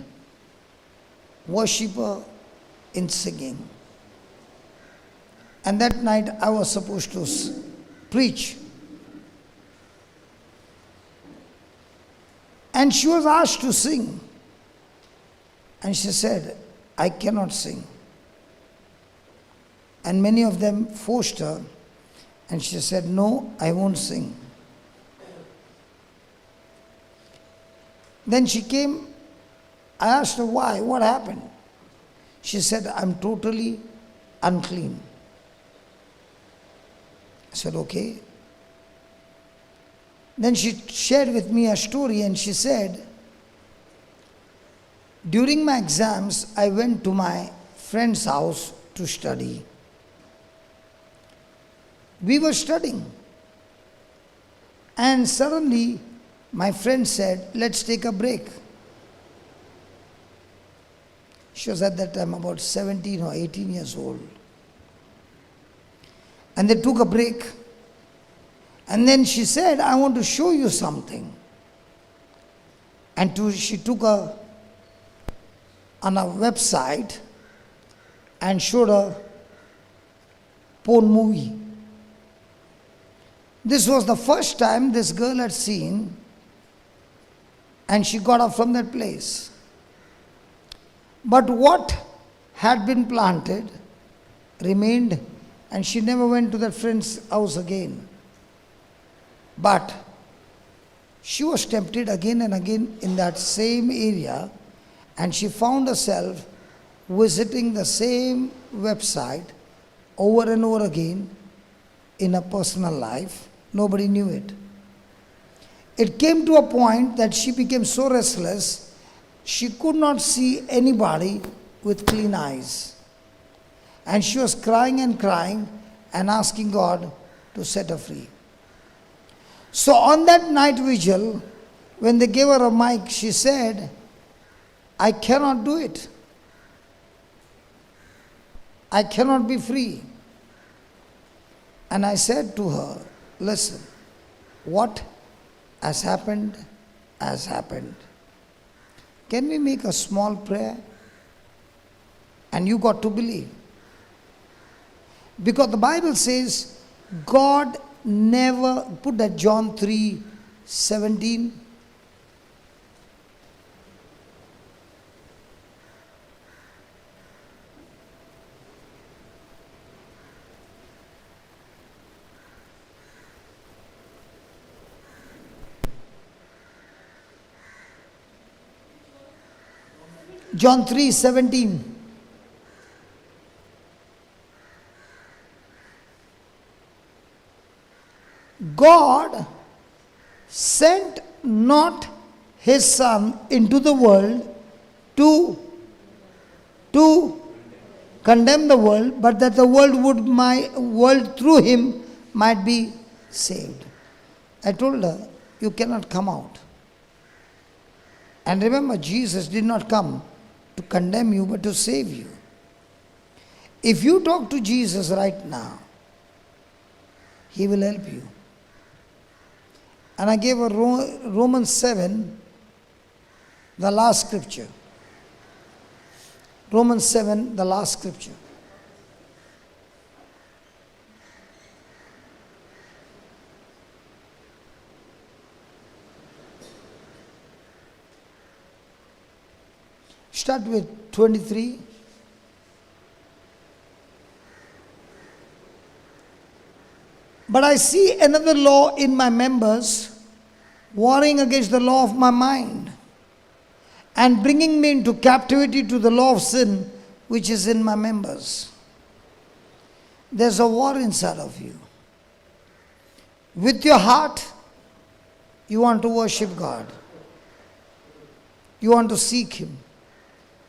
worshipper in singing. And that night I was supposed to preach. And she was asked to sing. And she said, I cannot sing. And many of them forced her, and she said, no, I won't sing. Then she came, I asked her why, what happened? She said, I'm totally unclean. I said, okay. Then she shared with me a story, and she said, during my exams, I went to my friend's house to study. We were studying. And suddenly, my friend said, let's take a break. She was at that time about 17 or 18 years old. And they took a break. And then she said, I want to show you something. And she took her on a website and showed a porn movie. This was the first time this girl had seen and she got up from that place. But what had been planted remained, and she never went to that friend's house again. But she was tempted again and again in that same area, and she found herself visiting the same website over and over again in her personal life. Nobody knew it. It came to a point that she became so restless, she could not see anybody with clean eyes. And she was crying and asking God to set her free. So on that night vigil, when they gave her a mic, she said, I cannot do it. I cannot be free. And I said to her, listen, what has happened has happened. Can we make a small prayer? And you got to believe. Because the Bible says, God never, put that John 3:17. John 3:17. God sent not his Son into the world to condemn the world, but that the world through him might be saved. I told her, you cannot come out. And remember, Jesus did not come to condemn you, but to save you. If you talk to Jesus right now, he will help you. And I gave her Romans 7, the last scripture. Romans 7, the last scripture. Start with 23. But I see another law in my members, warring against the law of my mind, and bringing me into captivity to the law of sin, which is in my members. There's a war inside of you. With your heart, you want to worship God. You want to seek Him.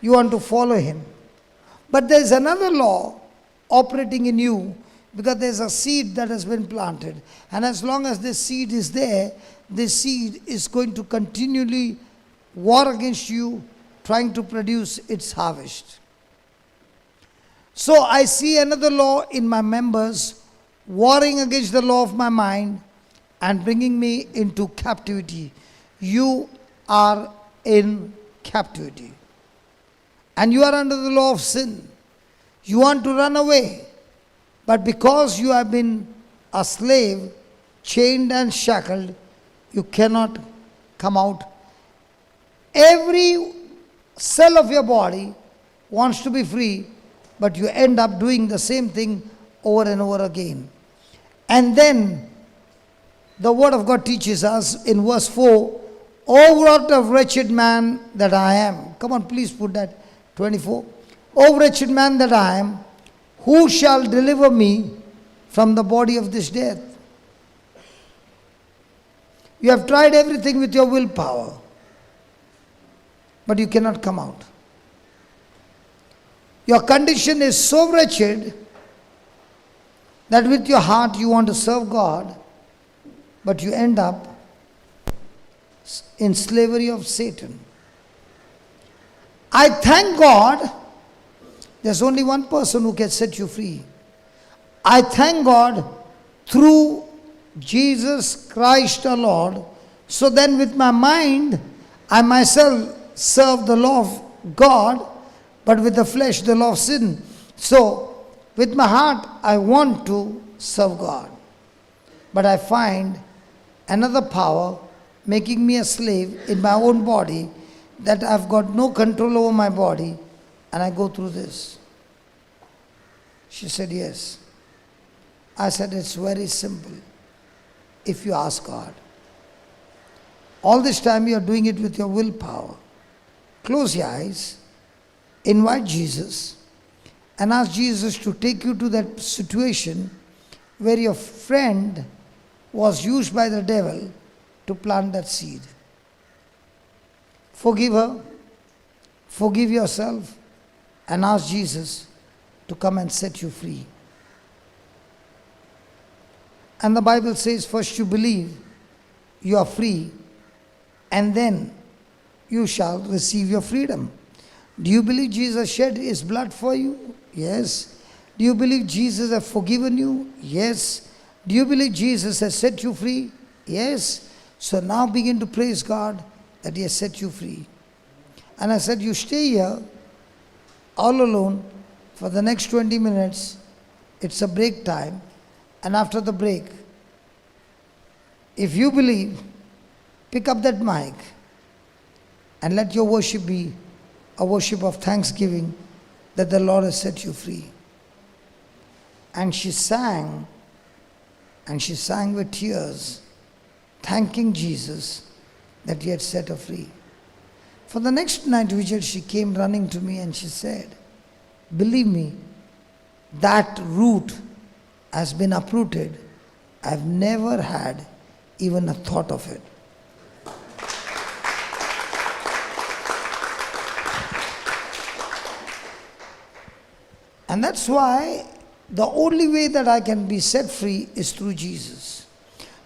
You want to follow Him. But there's another law operating in you, because there's a seed that has been planted. And as long as this seed is there, this seed is going to continually war against you, trying to produce its harvest. So I see another law in my members, warring against the law of my mind and bringing me into captivity. You are in captivity. And you are under the law of sin. You want to run away. But because you have been a slave, chained and shackled, you cannot come out. Every cell of your body wants to be free, but you end up doing the same thing over and over again. And then the Word of God teaches us in verse 4, "Oh, what a wretched man that I am." Come on, please put that 24. "Oh, wretched man that I am, who shall deliver me from the body of this death?" You have tried everything with your willpower, but you cannot come out. Your condition is so wretched that with your heart you want to serve God, but you end up in slavery of Satan. I thank God there's only one person who can set you free. I thank God through Jesus Christ our Lord. So then with my mind, I myself serve the law of God, but with the flesh, the law of sin. So with my heart, I want to serve God. But I find another power making me a slave in my own body, that I've got no control over my body, and I go through this? She said, yes. I said, it's very simple if you ask God. All this time you are doing it with your willpower. Close your eyes, invite Jesus, and ask Jesus to take you to that situation where your friend was used by the devil to plant that seed. Forgive her, forgive yourself, and ask Jesus to come and set you free. And the Bible says, first you believe you are free, and then you shall receive your freedom. Do you believe Jesus shed his blood for you? Yes. Do you believe Jesus has forgiven you? Yes. Do you believe Jesus has set you free? Yes. So now begin to praise God that he has set you free. And I said, you stay here all alone for the next 20 minutes. It's a break time. And after the break, if you believe, pick up that mic and let your worship be a worship of thanksgiving that the Lord has set you free. And she sang with tears, thanking Jesus that he had set her free. For the next night vigil, she came running to me and she said, believe me, that root has been uprooted. I've never had even a thought of it. And that's why the only way that I can be set free is through Jesus.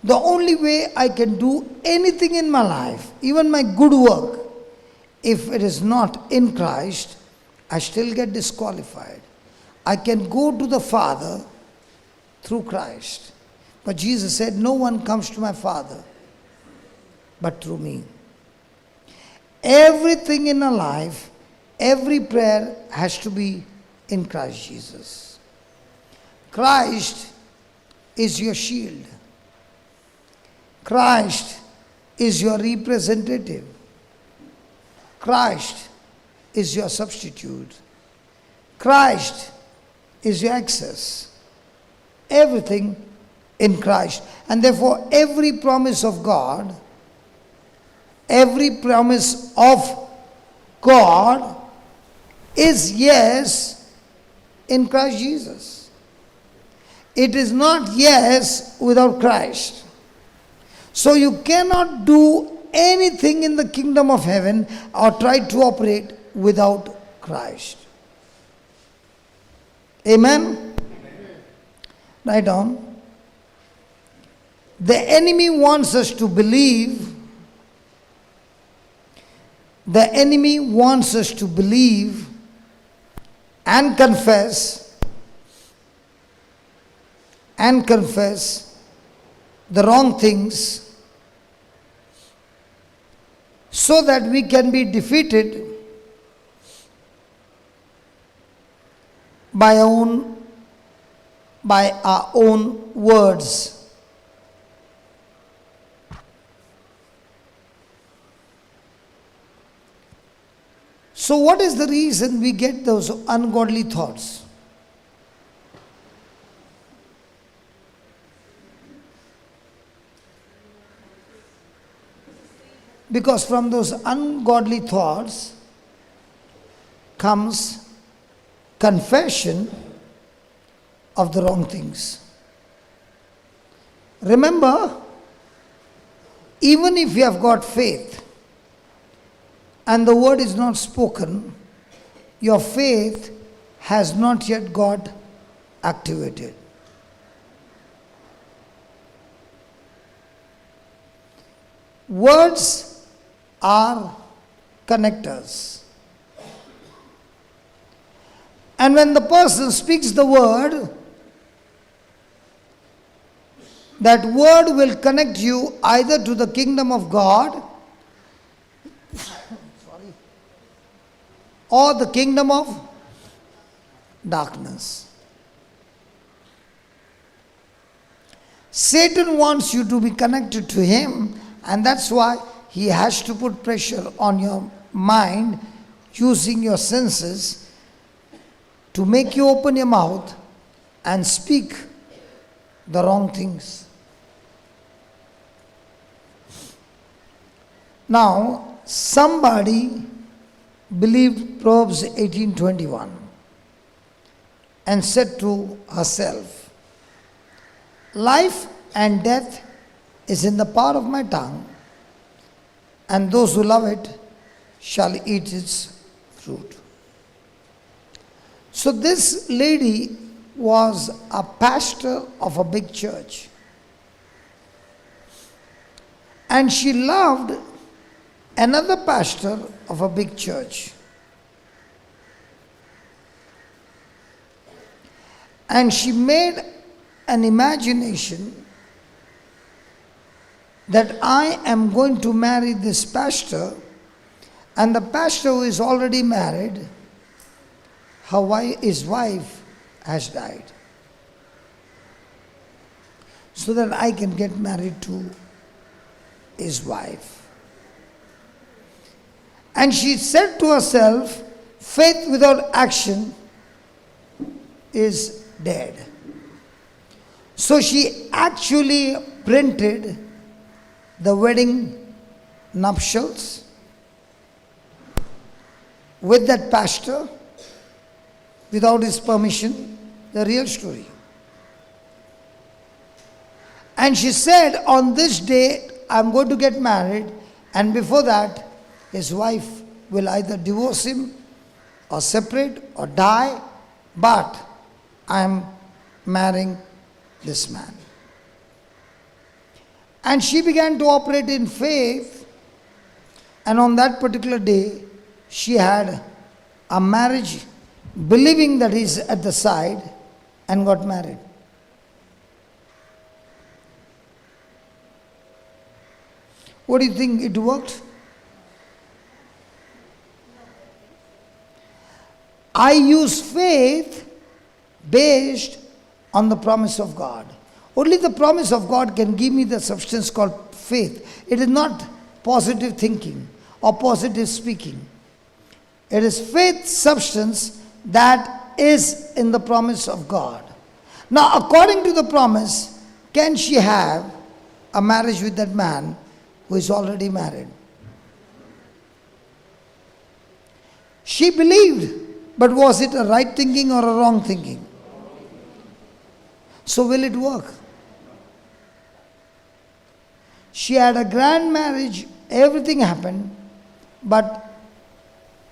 The only way I can do anything in my life, even my good work, if it is not in Christ, I still get disqualified. I can go to the Father through Christ. But Jesus said, no one comes to my Father but through me. Everything in our life, every prayer has to be in Christ Jesus. Christ is your shield. Christ is your representative. Christ is your substitute. Christ is your access. Everything in Christ. And therefore, every promise of God is yes in Christ Jesus. It is not yes without Christ. So you cannot do anything in the kingdom of heaven or try to operate without Christ. Amen? Write down. The enemy wants us to believe. The enemy wants us to believe and confess the wrong things so that we can be defeated by our own words. So what is the reason we get those ungodly thoughts? Because from those ungodly thoughts comes confession of the wrong things. Remember, even if you have got faith and the word is not spoken, your faith has not yet got activated. Words are connectors. And when the person speaks the word, that word will connect you either to the kingdom of God or the kingdom of darkness. Satan wants you to be connected to him And that's why he has to put pressure on your mind using your senses to make you open your mouth and speak the wrong things. Now, somebody believed Proverbs 18:21 and said to herself, life and death is in the power of my tongue, and those who love it shall eat its fruit. So this lady was a pastor of a big church, and she loved another pastor of a big church. And she made an imagination that I am going to marry this pastor, and the pastor who is already married, his wife has died, so that I can get married to his wife. And she said to herself, faith without action is dead. So she actually printed the wedding nuptials with that pastor without his permission, the real story. And she said, on this day I'm going to get married, and before that his wife will either divorce him or separate or die, but I am marrying this man. And she began to operate in faith, and on that particular day she had a marriage, believing that he's at the side, and got married. What do you think? It worked? I use faith based on the promise of God. Only the promise of God can give me the substance called faith. It is not positive thinking or positive speaking. It is faith substance that is in the promise of God. Now, according to the promise, can she have a marriage with that man who is already married? She believed, but was it a right thinking or a wrong thinking? So will it work? She had a grand marriage, everything happened, but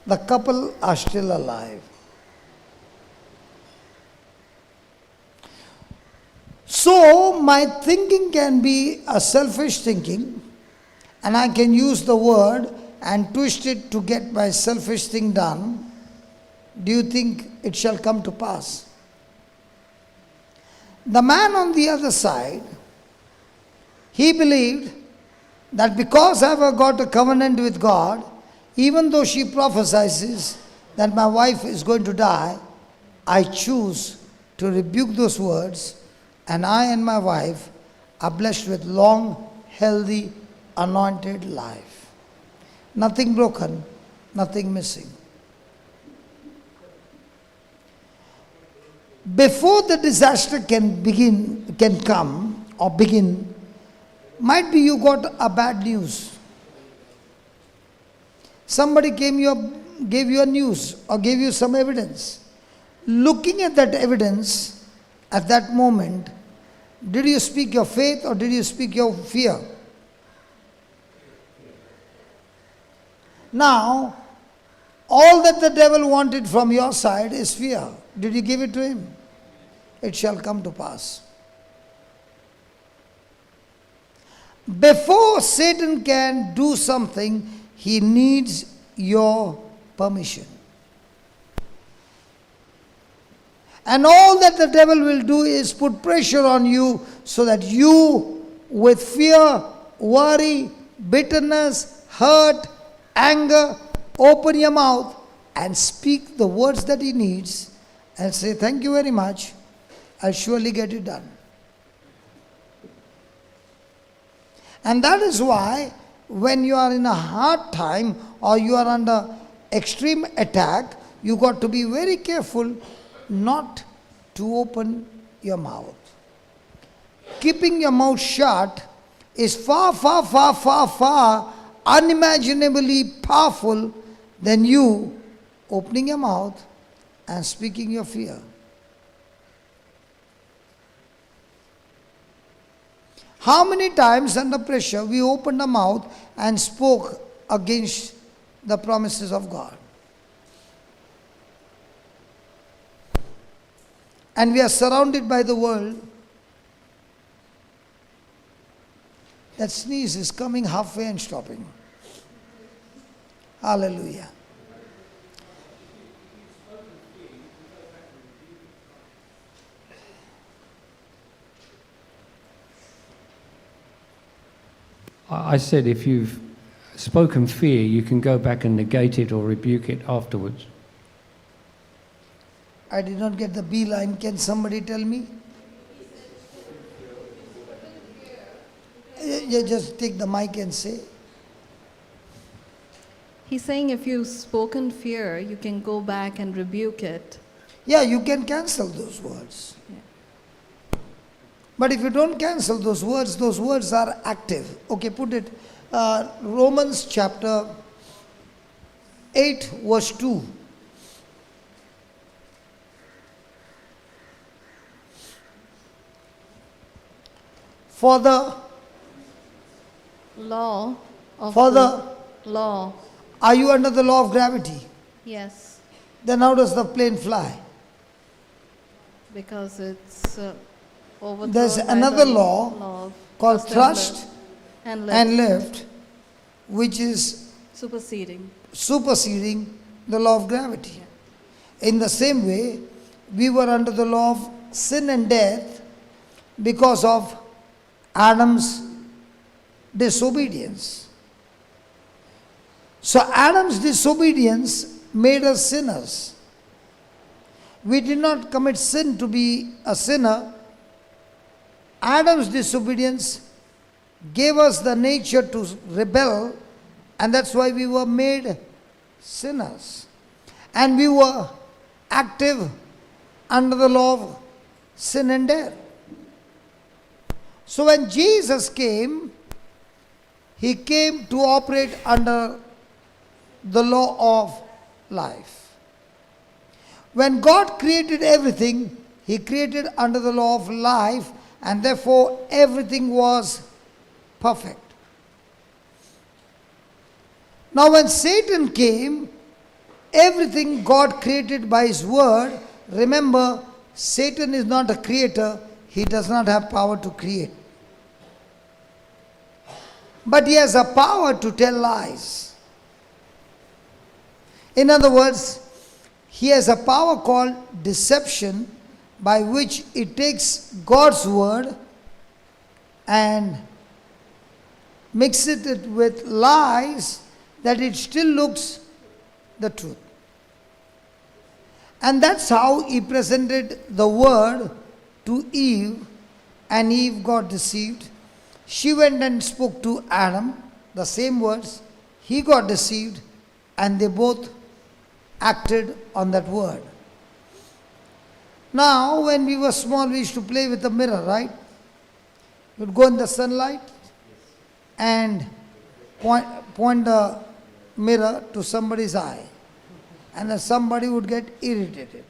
the couple are still alive. So my thinking can be a selfish thinking, and I can use the word and twist it to get my selfish thing done. Do you think it shall come to pass? The man on the other side, he believed that because I have got a covenant with God, even though she prophesies that my wife is going to die, I choose to rebuke those words, and I and my wife are blessed with long, healthy, anointed life. Nothing broken, nothing missing. Before the disaster can come or begin, might be you got a bad news. Somebody gave you a news or gave you some evidence. Looking at that evidence at that moment, did you speak your faith or did you speak your fear? Now, all that the devil wanted from your side is fear. Did you give it to him? It shall come to pass. Before Satan can do something, he needs your permission. And all that the devil will do is put pressure on you so that you, with fear, worry, bitterness, hurt, anger, open your mouth and speak the words that he needs and say, thank you very much, I'll surely get it done. And that is why when you are in a hard time or you are under extreme attack, you got to be very careful not to open your mouth. Keeping your mouth shut is far, far, far, far, far unimaginably powerful than you opening your mouth and speaking your fear. How many times under pressure we opened our mouth and spoke against the promises of God? And we are surrounded by the world. That sneeze is coming halfway and stopping. Hallelujah. I said if you've spoken fear, you can go back and negate it or rebuke it afterwards. I did not get the B line. Can somebody tell me? You just take the mic and say. He's saying if you've spoken fear, you can go back and rebuke it. Yeah, you can cancel those words. Yeah. But if you don't cancel those words are active. Okay, put it. Romans chapter 8, verse 2. For the Law of For the law. Are you under the law of gravity? Yes, Then how does the plane fly? because it's overthrown There's by another the law of called thrust thrust and and lift, lift, which is superseding. superseding the law of gravity. In the same way, we were under the law of sin and death because of Adam's disobedience. So Adam's disobedience made us sinners. We did not commit sin to be a sinner. Adam's disobedience gave us the nature to rebel, and that's why we were made sinners. And we were active under the law of sin and death. So when Jesus came, he came to operate under the law of life. When God created everything, he created under the law of life, and therefore everything was perfect. Now when Satan came, everything God created by his word, remember, Satan is not a creator, he does not have power to create. But he has a power to tell lies. In other words, he has a power called deception, by which it takes God's word and mixes it with lies that it still looks the truth. And that's how he presented the word to Eve, and Eve got deceived. She went and spoke to Adam the same words. He got deceived, and they both acted on that word. Now, when we were small, we used to play with a mirror, right? You'd go in the sunlight and point the mirror to somebody's eye, and then somebody would get irritated.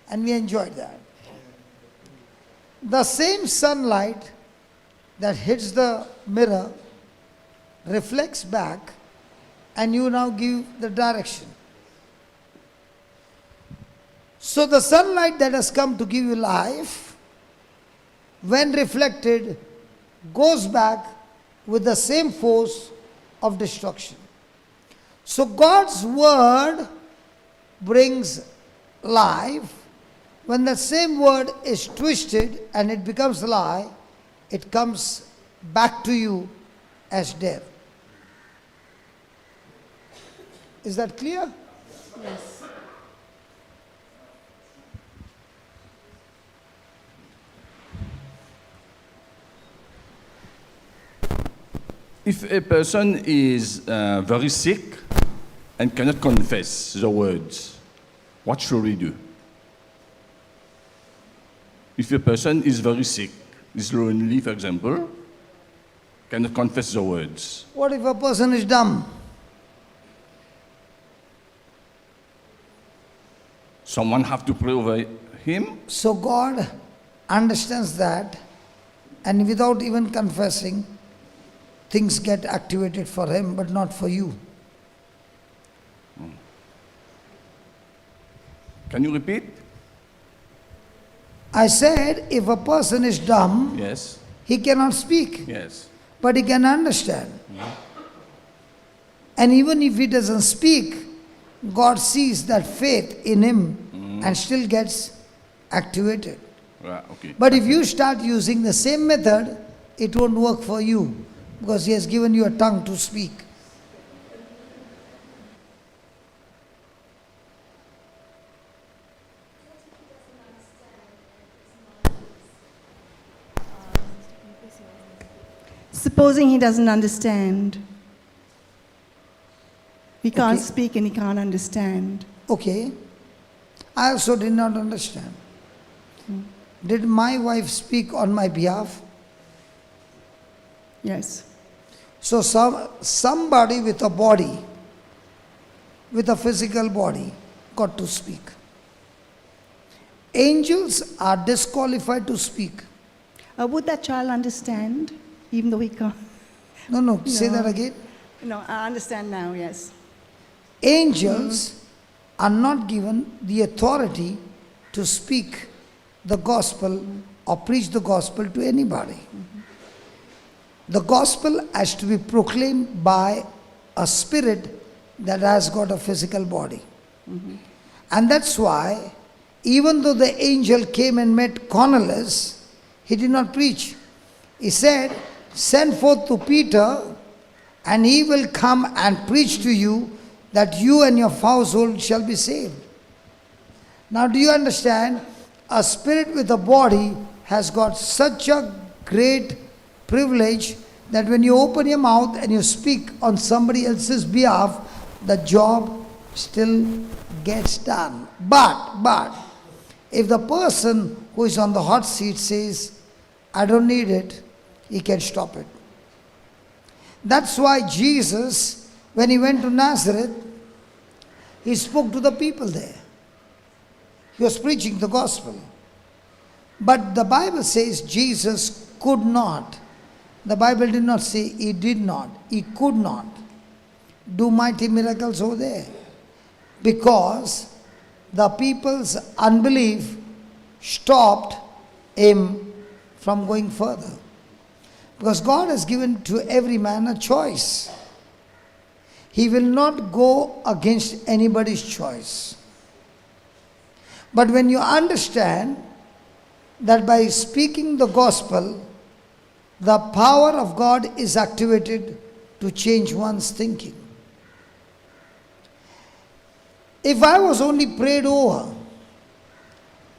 And we enjoyed that. The same sunlight that hits the mirror reflects back, and you now give the direction. So the sunlight that has come to give you life, when reflected, goes back with the same force of destruction. So God's word brings life. When the same word is twisted and it becomes a lie, it comes back to you as death. Is that clear? Yes. If a person is very sick and cannot confess the words, what should we do? If a person is very sick, is lonely, for example, cannot confess the words. What if a person is dumb? Someone have to pray over him. So God understands that, and without even confessing, things get activated for him, but not for you. Can you repeat? I said, if a person is dumb, Yes. he cannot speak, Yes. but he can understand. And even if he doesn't speak, God sees that faith in him and still gets activated. Right, okay. But if you start using the same method, it won't work for you because he has given you a tongue to speak. Supposing he doesn't understand. He can't Okay. speak and he can't understand. Okay. I also did not understand. Did my wife speak on my behalf? Yes. So somebody with a body, with a physical body, got to speak. Angels are disqualified to speak. Would that child understand, even though he can't? No, say No. that again. No, I understand now, yes. Angels are not given the authority to speak the gospel or preach the gospel to anybody. The gospel has to be proclaimed by a spirit that has got a physical body. And that's why, even though the angel came and met Cornelius, he did not preach. He said, send forth to Peter, and he will come and preach to you that you and your household shall be saved. Now, do you understand? A spirit with a body has got such a great privilege that when you open your mouth and you speak on somebody else's behalf, the job still gets done. But, if the person who is on the hot seat says, I don't need it, he can stop it. That's why Jesus, when he went to Nazareth, he spoke to the people there. He was preaching the gospel. But the Bible says Jesus could not. The Bible did not say he did not. He could not do mighty miracles over there. Because the people's unbelief stopped him from going further. Because God has given to every man a choice. He will not go against anybody's choice. But when you understand that by speaking the gospel, the power of God is activated to change one's thinking. If I was only prayed over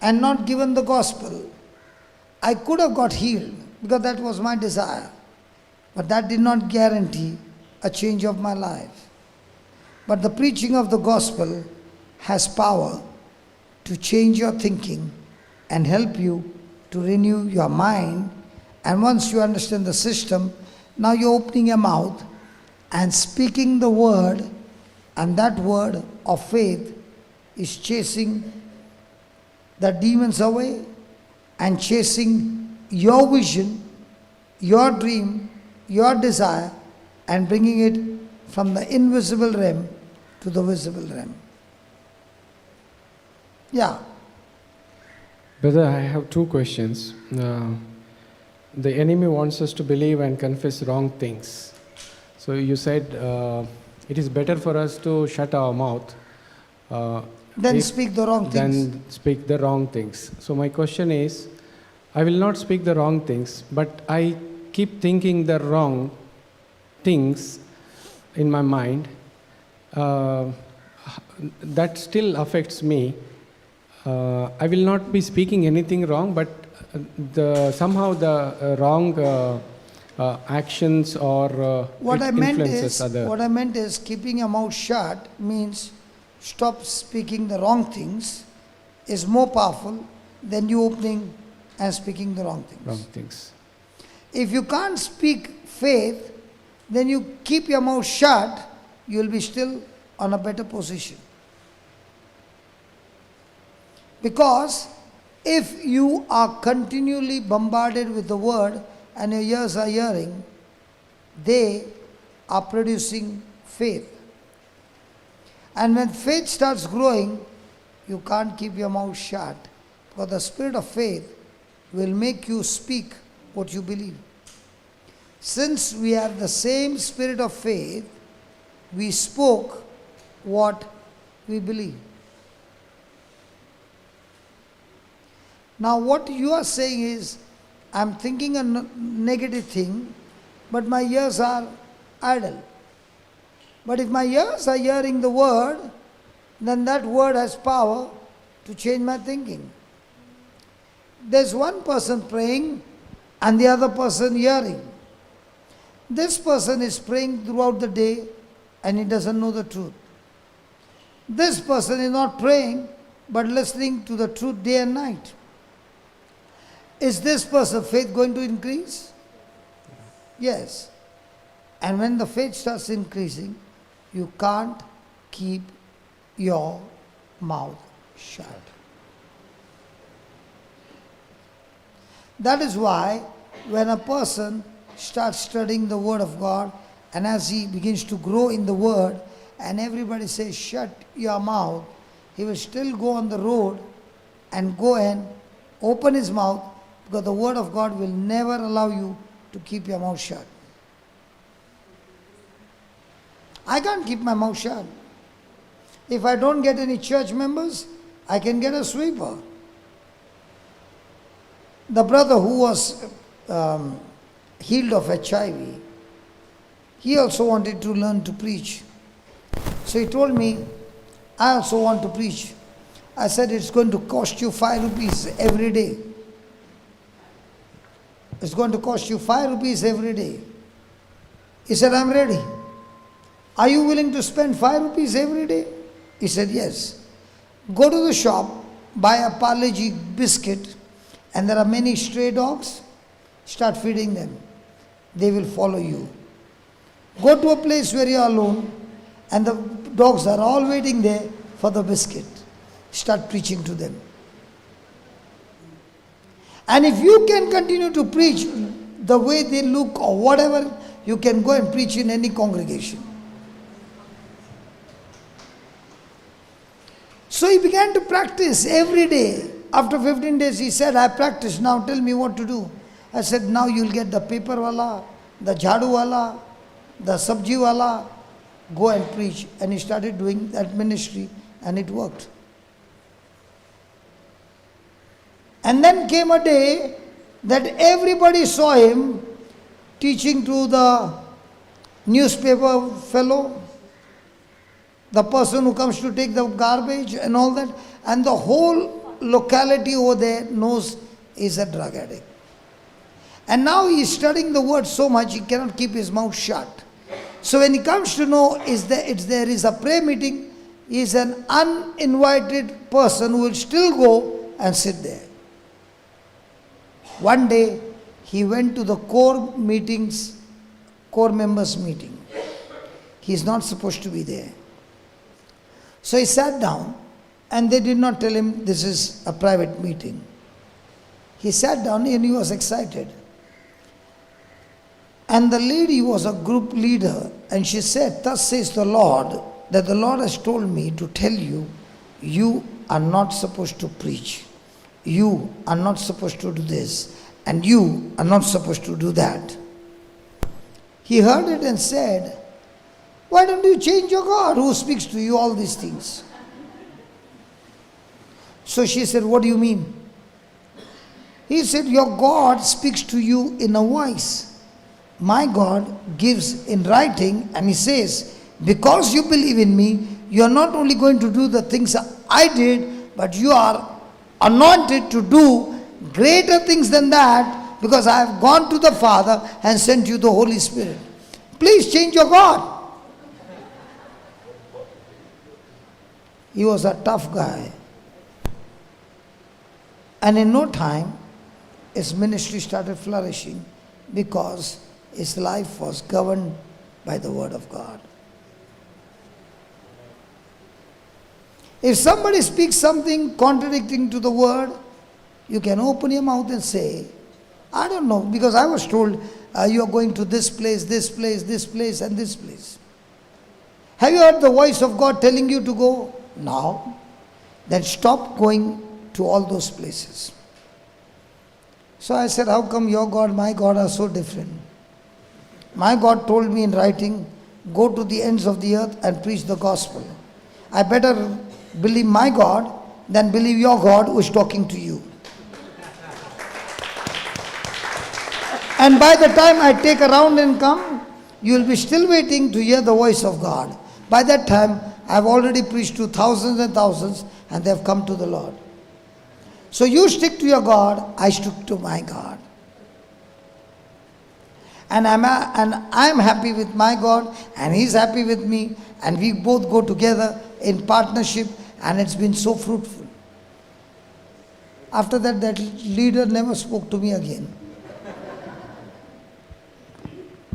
and not given the gospel, I could have got healed because that was my desire. But that did not guarantee a change of my life. But the preaching of the gospel has power to change your thinking and help you to renew your mind. And once you understand the system, now you're opening your mouth and speaking the word, and that word of faith is chasing the demons away and chasing your vision, your dream, your desire, and bringing it from the invisible realm to the visible realm. Yeah. Brother, I have two questions. The enemy wants us to believe and confess wrong things. So you said it is better for us to shut our mouth Then speak the wrong things. than speak the wrong things. So my question is, I will not speak the wrong things, but I keep thinking the wrong things in my mind. That still affects me. I will not be speaking anything wrong, but somehow the wrong actions or What it I meant influences is, other. what I meant is, keeping your mouth shut means stop speaking the wrong things is more powerful than you opening and speaking the wrong things. Wrong things. If you can't speak faith, then you keep your mouth shut, you will be still on a better position. Because if you are continually bombarded with the word and your ears are hearing, they are producing faith. And when faith starts growing, you can't keep your mouth shut, because the spirit of faith will make you speak what you believe. Since we have the same spirit of faith, we spoke what we believe. Now what you are saying is, I'm thinking a negative thing, but my ears are idle. But if my ears are hearing the word, then that word has power to change my thinking. There's one person praying and the other person hearing. This person is praying throughout the day and he doesn't know the truth. This person is not praying but listening to the truth day and night. Is this person's faith going to increase? Yes. And when the faith starts increasing, you can't keep your mouth shut. That is why when a person starts studying the Word of God, and as he begins to grow in the Word, and everybody says, shut your mouth, he will still go on the road and go and open his mouth, because the Word of God will never allow you to keep your mouth shut. I can't keep my mouth shut. If I don't get any church members, I can get a sweeper. The brother who was healed of HIV, he also wanted to learn to preach. So he told me, I also want to preach. I said, it's going to cost you 5 rupees every day. It's going to cost you 5 rupees every day. He said, I'm ready. Are you willing to spend 5 rupees every day? He said, yes. Go to the shop, buy a Parle-G biscuit, and there are many stray dogs. Start feeding them. They will follow you. Go to a place where you are alone, and the dogs are all waiting there for the biscuit. Start preaching to them. And if you can continue to preach the way they look or whatever, you can go and preach in any congregation. So he began to practice every day. After 15 days he said, I practiced, now tell me what to do. I said, now you'll get the paper wala, the jhadu wala, the sabji wala, go and preach. And he started doing that ministry and it worked. And then came a day that everybody saw him teaching to the newspaper fellow, the person who comes to take the garbage and all that, and the whole locality over there knows he's a drug addict. And now he's studying the word so much he cannot keep his mouth shut. So when he comes to know there is a prayer meeting, he is an uninvited person who will still go and sit there. One day he went to the core members meeting. He is not supposed to be there. So he sat down and they did not tell him this is a private meeting. He sat down and he was excited. And the lady was a group leader and she said, thus says the Lord, that the Lord has told me to tell you, you are not supposed to preach. You are not supposed to do this. And you are not supposed to do that. He heard it and said, why don't you change your God who speaks to you all these things? So she said, what do you mean? He said, your God speaks to you in a voice. My God gives in writing and he says, because you believe in me, you are not only going to do the things I did, but you are anointed to do greater things than that, Because I have gone to the Father and sent you the Holy Spirit. Please change your God. He was a tough guy. And in no time, his ministry started flourishing because his life was governed by the Word of God. If somebody speaks something contradicting to the Word, you can open your mouth and say, I don't know, because I was told you are going to this place, this place, this place, and this place. Have you heard the voice of God telling you to go? No. Then stop going to all those places. So I said, how come your God, my God are so different? My God told me in writing, go to the ends of the earth and preach the gospel. I better believe my God than believe your God who is talking to you. And by the time I take a round and come, you will be still waiting to hear the voice of God. By that time, I have already preached to thousands and thousands, and they have come to the Lord. So you stick to your God, I stick to my God. And I'm happy with my God, and He's happy with me, and we both go together in partnership, and it's been so fruitful. After that, that leader never spoke to me again.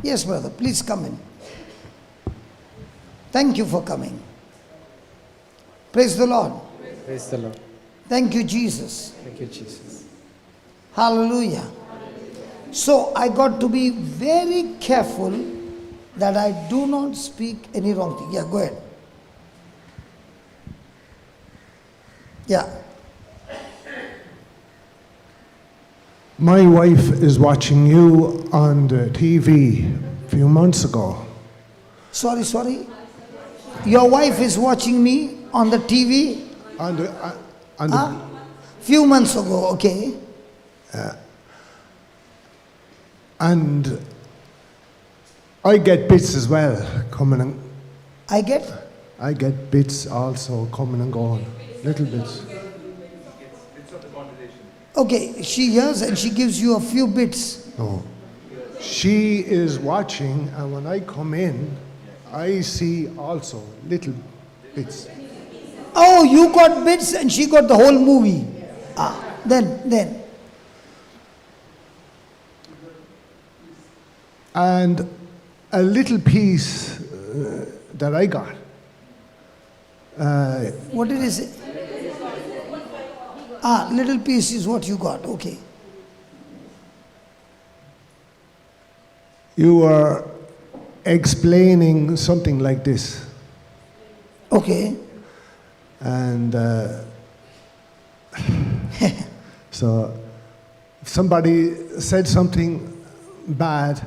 Yes, brother, please come in. Thank you for coming. Praise the Lord. Praise the Lord. Thank you, Jesus. Thank you, Jesus. Hallelujah. So I got to be very careful that I do not speak any wrong thing. Yeah, go ahead. Yeah. My wife is watching you on the TV a few months ago. Sorry. Your wife is watching me on the TV? Few months ago, okay. And I get bits as well coming and I get bits also coming and going, little bits. Okay, she hears and she gives you a few bits. No, she is watching, and when I come in, I see also little bits. Oh, you got bits and she got the whole movie. Then. And a little piece that I got. What did he say? Little piece is what you got, okay. You are explaining something like this. Okay. And so if somebody said something bad,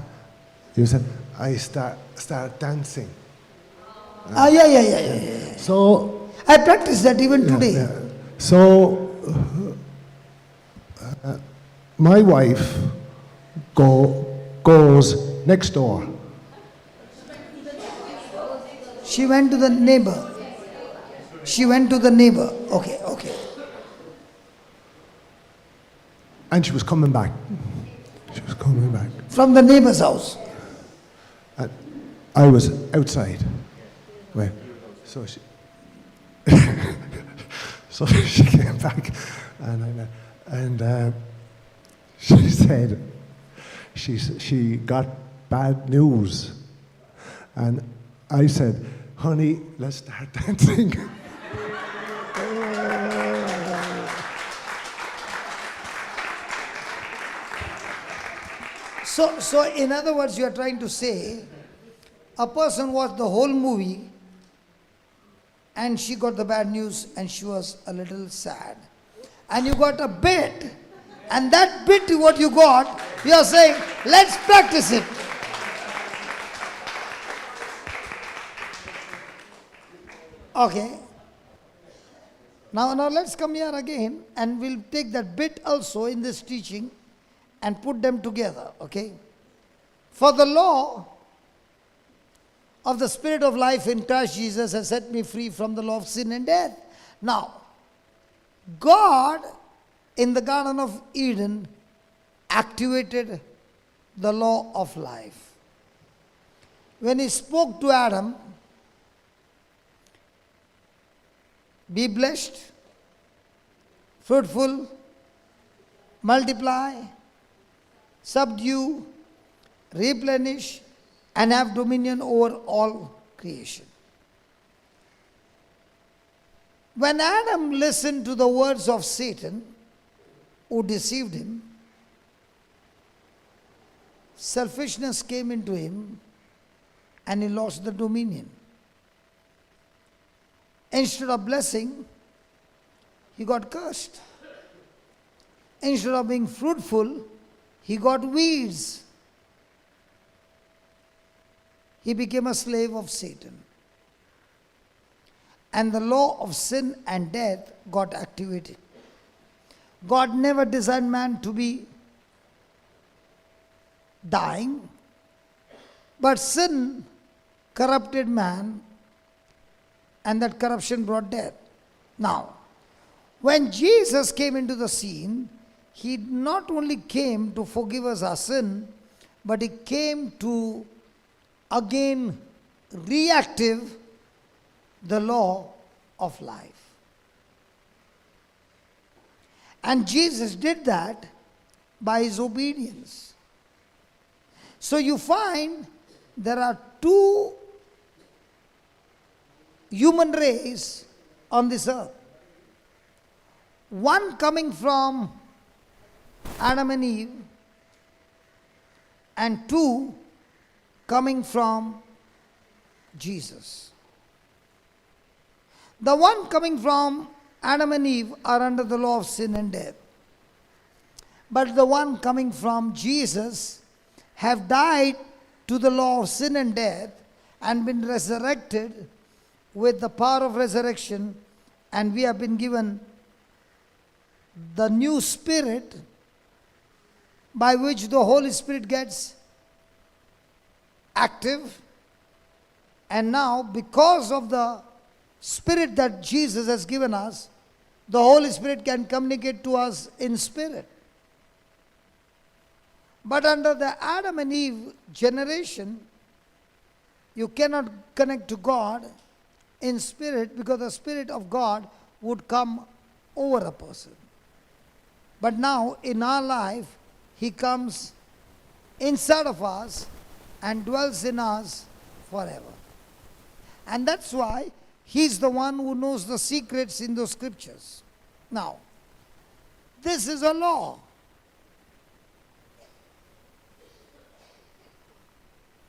you said, I start dancing. Yeah. So I practice that even today. Yeah. So my wife goes next door. She went to the neighbor. Okay. And she was coming back. From the neighbor's house. And I was outside. Well, so she so she came back and she said she got bad news. And I said, honey, let's start dancing. So in other words, you are trying to say, a person watched the whole movie and she got the bad news and she was a little sad. And you got a bit, and that bit what you got, you are saying, let's practice it. Okay. Now let's come here again and we'll take that bit also in this teaching and put them together, okay? For the law of the Spirit of life in Christ Jesus has set me free from the law of sin and death. Now, God in the Garden of Eden activated the law of life. When he spoke to Adam, be blessed, fruitful, multiply, subdue, replenish, and have dominion over all creation. When Adam listened to the words of Satan, who deceived him, selfishness came into him and he lost the dominion. Instead of blessing, he got cursed. Instead of being fruitful, he got weeds. He became a slave of Satan. And the law of sin and death got activated. God never designed man to be dying, but sin corrupted man, and that corruption brought death. Now, when Jesus came into the scene, he not only came to forgive us our sin, but he came to again reactive the law of life. And Jesus did that by his obedience. So you find there are two human race on this earth. One coming from Adam and Eve, and two coming from Jesus. The one coming from Adam and Eve are under the law of sin and death. But the one coming from Jesus have died to the law of sin and death and been resurrected with the power of resurrection, and we have been given the new spirit by which the Holy Spirit gets active. And now, because of the Spirit that Jesus has given us, the Holy Spirit can communicate to us in spirit. But under the Adam and Eve generation, you cannot connect to God in spirit, because the Spirit of God would come over a person. But now in our life, he comes inside of us and dwells in us forever. And that's why he's the one who knows the secrets in those scriptures. Now, this is a law.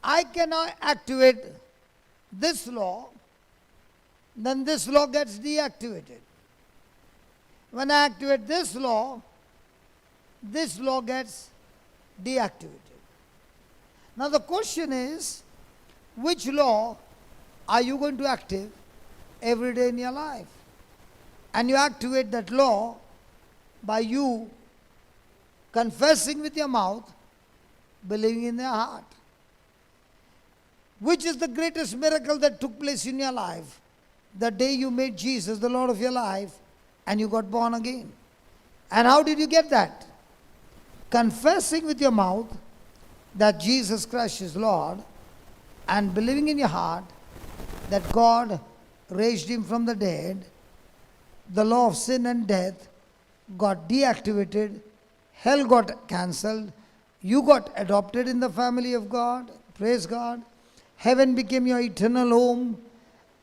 I cannot activate this law, then this law gets deactivated. When I activate this law gets deactivated. Now the question is, which law are you going to activate every day in your life? And you activate that law by you confessing with your mouth, believing in your heart. Which is the greatest miracle that took place in your life? The day you made Jesus the Lord of your life and you got born again. And how did you get that? Confessing with your mouth that Jesus Christ is Lord, and believing in your heart that God raised him from the dead. The law of sin and death got deactivated, hell got cancelled, you got adopted in the family of God, praise God. Heaven became your eternal home,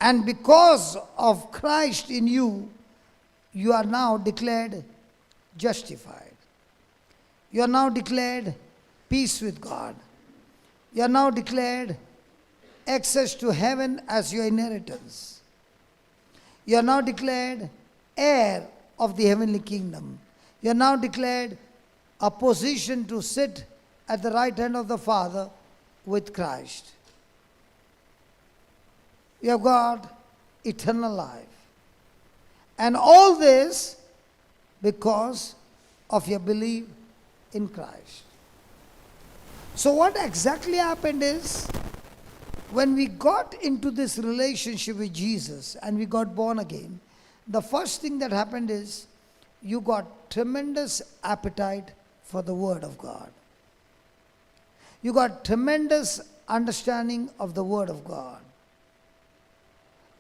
and because of Christ in you, you are now declared justified. You are now declared peace with God. You are now declared access to heaven as your inheritance. You are now declared heir of the heavenly kingdom. You are now declared a position to sit at the right hand of the Father with Christ. You have got eternal life. And all this because of your belief in Christ. So what exactly happened is, when we got into this relationship with Jesus and we got born again, the first thing that happened is you got tremendous appetite for the Word of God. You got tremendous understanding of the Word of God.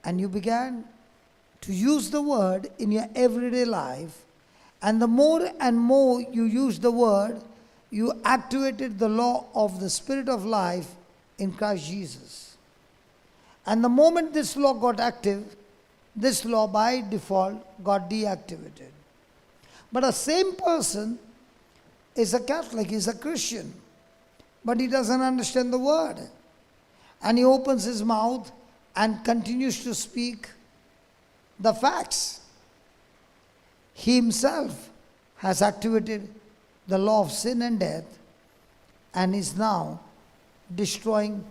And you began to use the Word in your everyday life. And the more and more you use the Word, you activated the law of the Spirit of life in Christ Jesus. And the moment this law got active, this law by default got deactivated. But a same person is a Catholic, is a Christian, but he doesn't understand the Word. And he opens his mouth and continues to speak the facts. He himself has activated the law of sin and death and is now destroying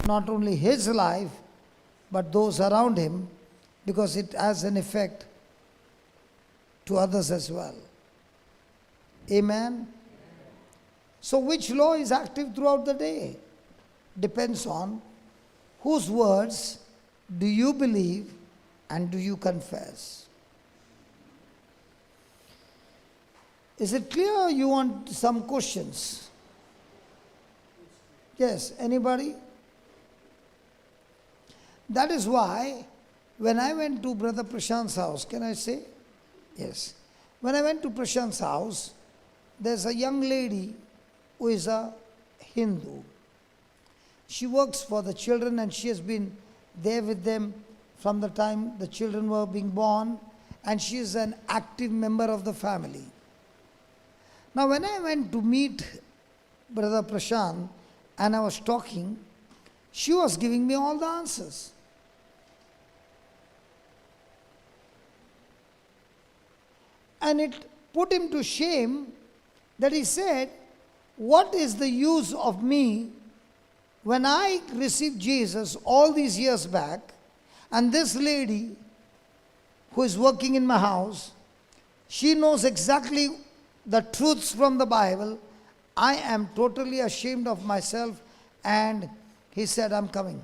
not only his life but those around him, because it has an effect to others as well. Amen? So which law is active throughout the day? Depends on whose words do you believe and do you confess. Is it clear? You want some questions? Yes, anybody? That is why when I went to Brother Prashant's house, can I say? Yes. When I went to Prashant's house, there's a young lady who is a Hindu. She works for the children and she has been there with them from the time the children were being born, and she is an active member of the family. Now when I went to meet Brother Prashant and I was talking, she was giving me all the answers. And it put him to shame that he said, what is the use of me when I received Jesus all these years back, and this lady who is working in my house, she knows exactly the truths from the Bible. I am totally ashamed of myself. And he said, I'm coming.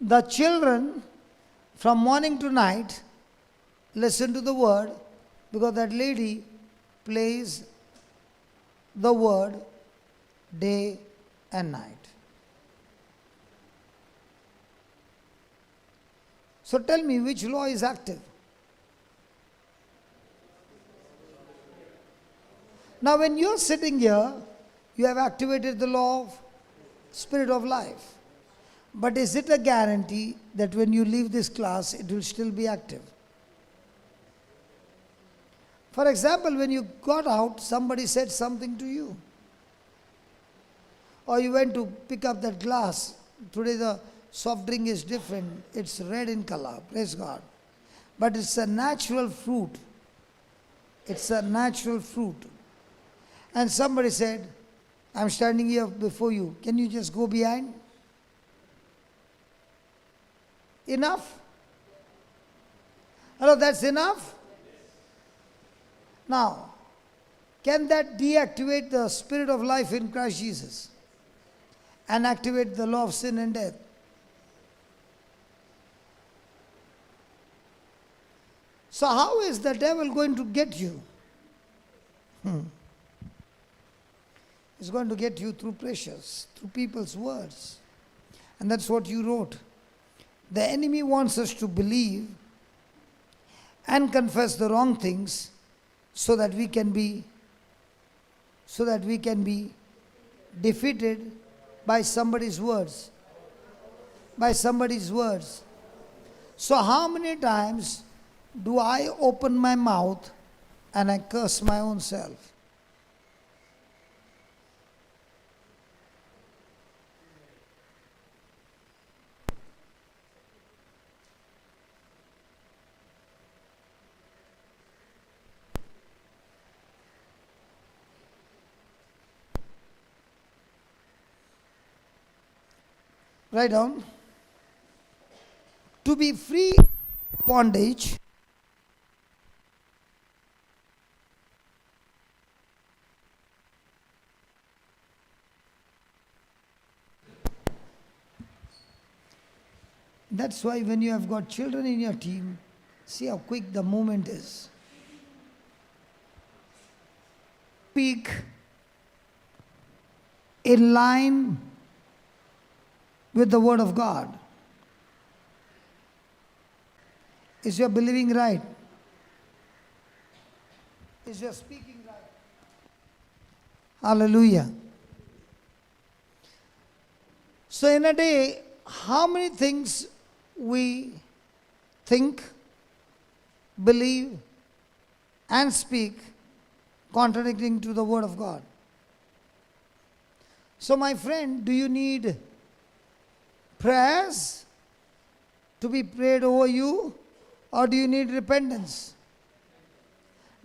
The children from morning to night listen to the word, because that lady plays the word day and night. So tell me, which law is active? Now when you're sitting here, you have activated the law of Spirit of life. But is it a guarantee that when you leave this class, it will still be active? For example, when you got out, somebody said something to you. Or you went to pick up that glass. Today the soft drink is different. It's red in color, praise God. But it's a natural fruit. It's a natural fruit. And somebody said, I'm standing here before you. Can you just go behind? Enough? Hello, that's enough? Now, can that deactivate the Spirit of life in Christ Jesus and activate the law of sin and death? So how is the devil going to get you? He's going to get you through pressures, through people's words. And that's what you wrote. The enemy wants us to believe and confess the wrong things so that we can be defeated by somebody's words. By somebody's words. So how many times do I open my mouth and I curse my own self? Write down. To be free of bondage, that's why when you have got children in your team, see how quick the movement is. speak in line with the Word of God? Is your believing right? Is your speaking right? Hallelujah. So in a day, how many things we think, believe, and speak contradicting to the Word of God? So my friend, do you need prayers to be prayed over you, or do you need repentance?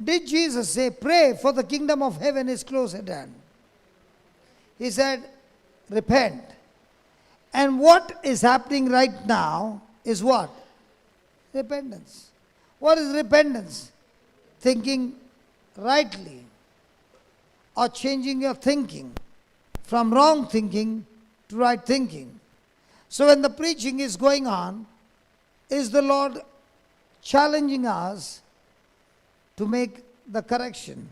Did Jesus say, pray for the kingdom of heaven is close at hand? He said, repent. And what is happening right now is what? Repentance. What is repentance? Thinking rightly, or changing your thinking from wrong thinking to right thinking. So when the preaching is going on, is the Lord challenging us to make the correction?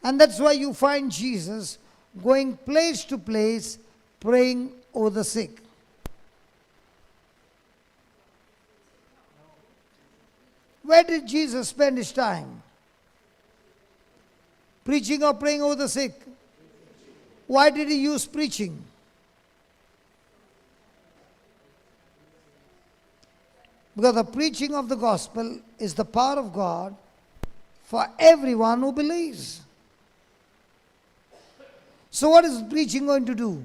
And that's why you find Jesus going place to place, praying over the sick. Where did Jesus spend his time? Preaching or praying over the sick? Why did he use preaching? Because the preaching of the gospel is the power of God for everyone who believes. So what is preaching going to do?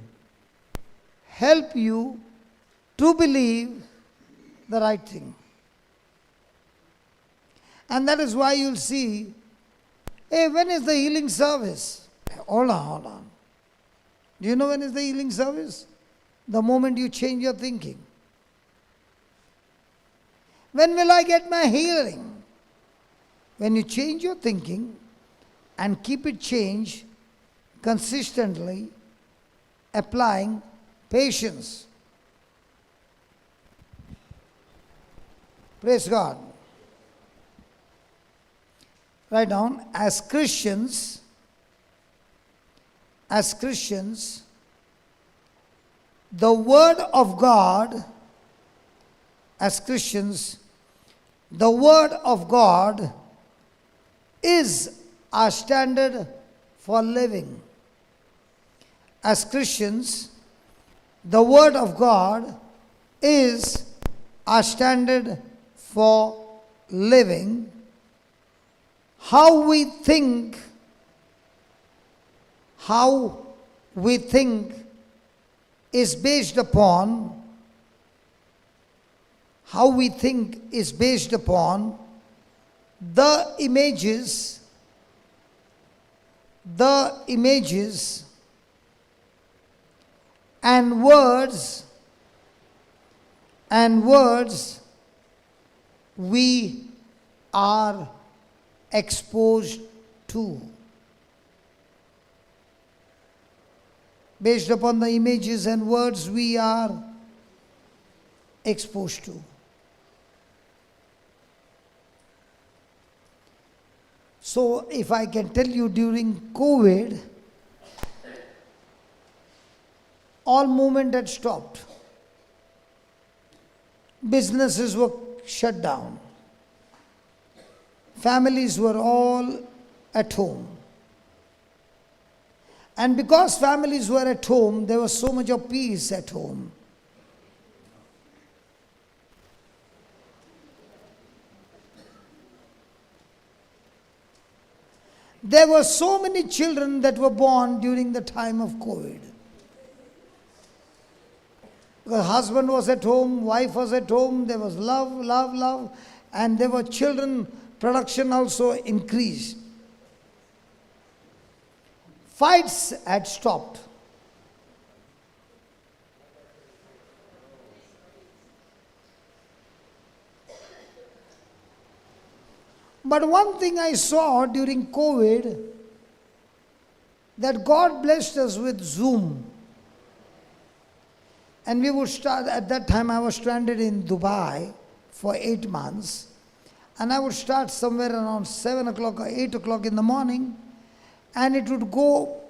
Help you to believe the right thing. And that is why you'll see, hey, when is the healing service? Hold on. Do you know when is the healing service? The moment you change your thinking. When will I get my healing? When you change your thinking and keep it changed consistently, applying patience. Praise God. Write down, as Christians, the Word of God, as Christians, the Word of God is our standard for living. As Christians, the Word of God is our standard for living. How we think is based upon the images and words we are exposed to. Based upon the images and words we are exposed to. So if I can tell you, during COVID, all movement had stopped. Businesses were shut down. Families were all at home. And because families were at home, there was so much of peace at home. There were so many children that were born during the time of COVID. The husband was at home, wife was at home, there was love, and there were children, production also increased. Fights had stopped. But one thing I saw during COVID, that God blessed us with Zoom. And we would start, at that time I was stranded in Dubai for 8 months. And I would start somewhere around 7 o'clock or 8 o'clock in the morning. and it would go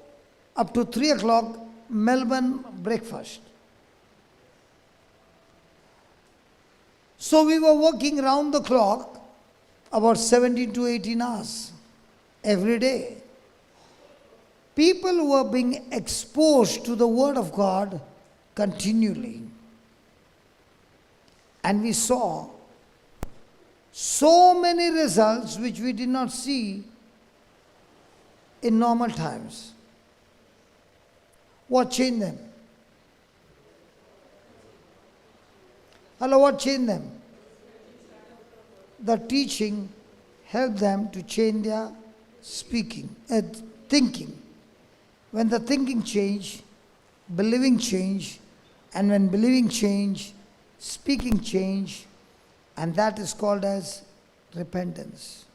up to 3 o'clock, Melbourne breakfast. So we were working round the clock, about 17 to 18 hours every day. People were being exposed to the Word of God continually. And we saw so many results which we did not see in normal times. What changed them? Hello, what changed them? The teaching helped them to change their thinking. When the thinking changed, believing changed, and when believing changed, speaking changed, and that is called as repentance.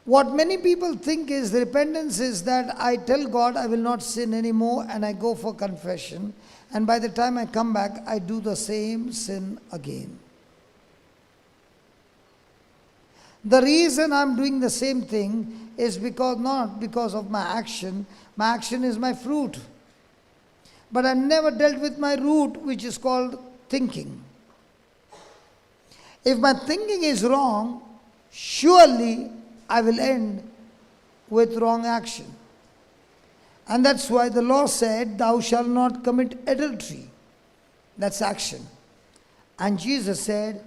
What many people think is repentance is that I tell God I will not sin anymore and I go for confession, and by the time I come back I do the same sin again. The reason I'm doing the same thing is not because of my action. My action is my fruit. But I've never dealt with my root, which is called thinking. If my thinking is wrong, surely I will end with wrong action. And that's why the law said, thou shalt not commit adultery. That's action. And Jesus said,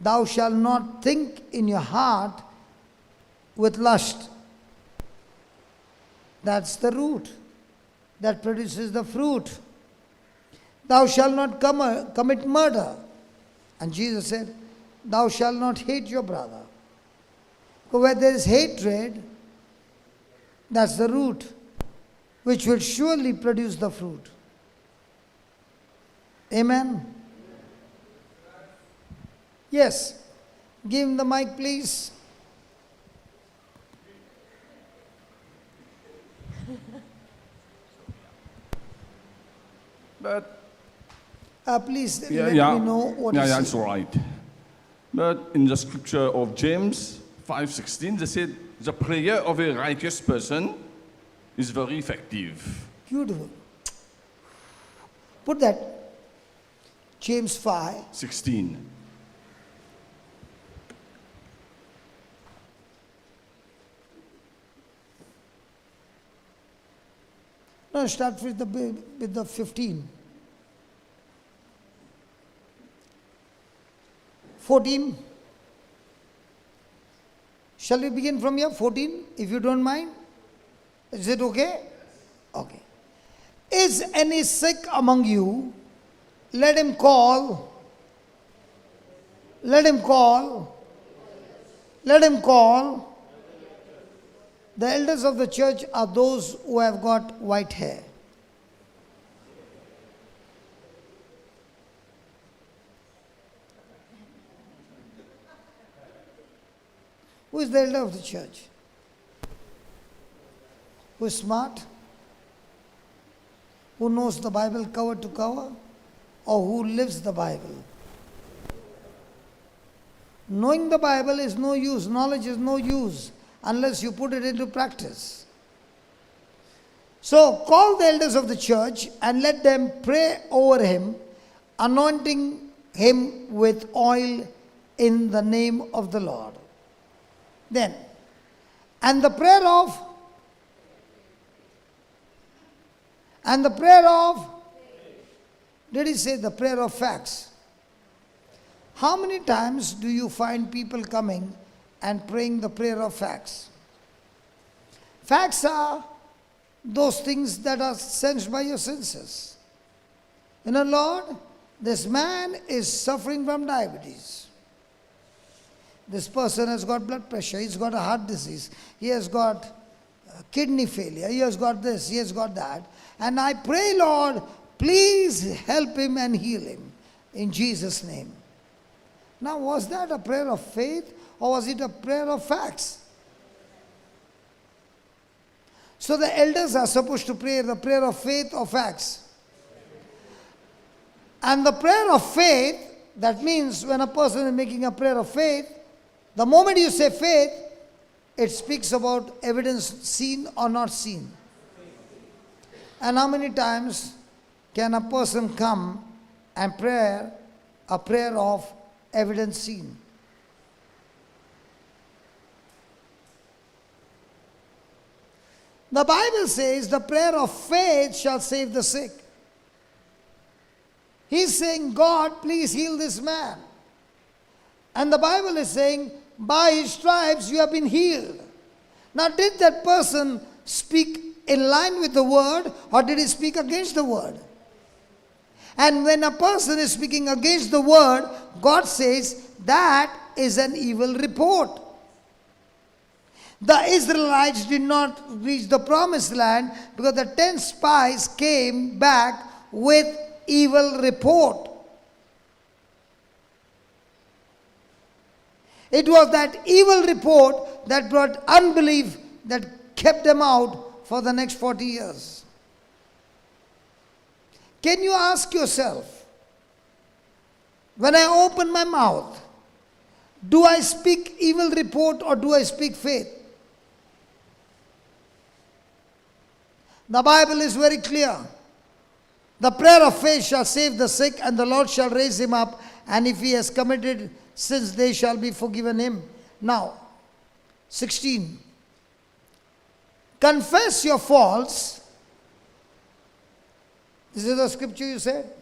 thou shalt not think in your heart with lust. That's the root that produces the fruit. Thou shalt not commit murder. And Jesus said, thou shalt not hate your brother. But where there is hatred, that's the root, which will surely produce the fruit. Amen? Yes. Give him the mic, please. But please let me know what yeah, is that's right. But in the scripture of James 5:16, they said the prayer of a righteous person is very effective. Beautiful. Put that. James 5:16. No, start with the 15. 14. Shall we begin from here? 14, if you don't mind? Is it okay? Okay. Is any sick among you? Let him call. Let him call. Let him call. The elders of the church are those who have got white hair. Who is the elder of the church? Who is smart? Who knows the Bible cover to cover? Or who lives the Bible? Knowing the Bible is no use. Knowledge is no use unless you put it into practice. So call the elders of the church and let them pray over him, anointing him with oil in the name of the Lord. Then, and the prayer of did he say the prayer of facts? How many times do you find people coming and praying the prayer of facts? Facts are those things that are sensed by your senses. You know, Lord, this man is suffering from diabetes. This person has got blood pressure, he's got a heart disease, he has got kidney failure, he has got this, he has got that. And I pray, Lord, please help him and heal him in Jesus' name. Now, was that a prayer of faith or was it a prayer of facts? So the elders are supposed to pray the prayer of faith or facts. And the prayer of faith that means when a person is making a prayer of faith, the moment you say faith, it speaks about evidence seen or not seen. And how many times can a person come and pray a prayer of evidence seen? The Bible says the prayer of faith shall save the sick. He's saying, God, please heal this man. And the Bible is saying, by his stripes you have been healed. Now, did that person speak in line with the word, or did he speak against the word? And when a person is speaking against the word, God says that is an evil report. The Israelites did not reach the promised land because the 10 spies came back with evil report. It was that evil report that brought unbelief that kept them out for the next 40 years. Can you ask yourself, when I open my mouth, do I speak evil report or do I speak faith? The Bible is very clear. The prayer of faith shall save the sick, and the Lord shall raise him up, and if he has committed sins, they shall be forgiven him. Now, 16. Confess your faults. This is the scripture you said?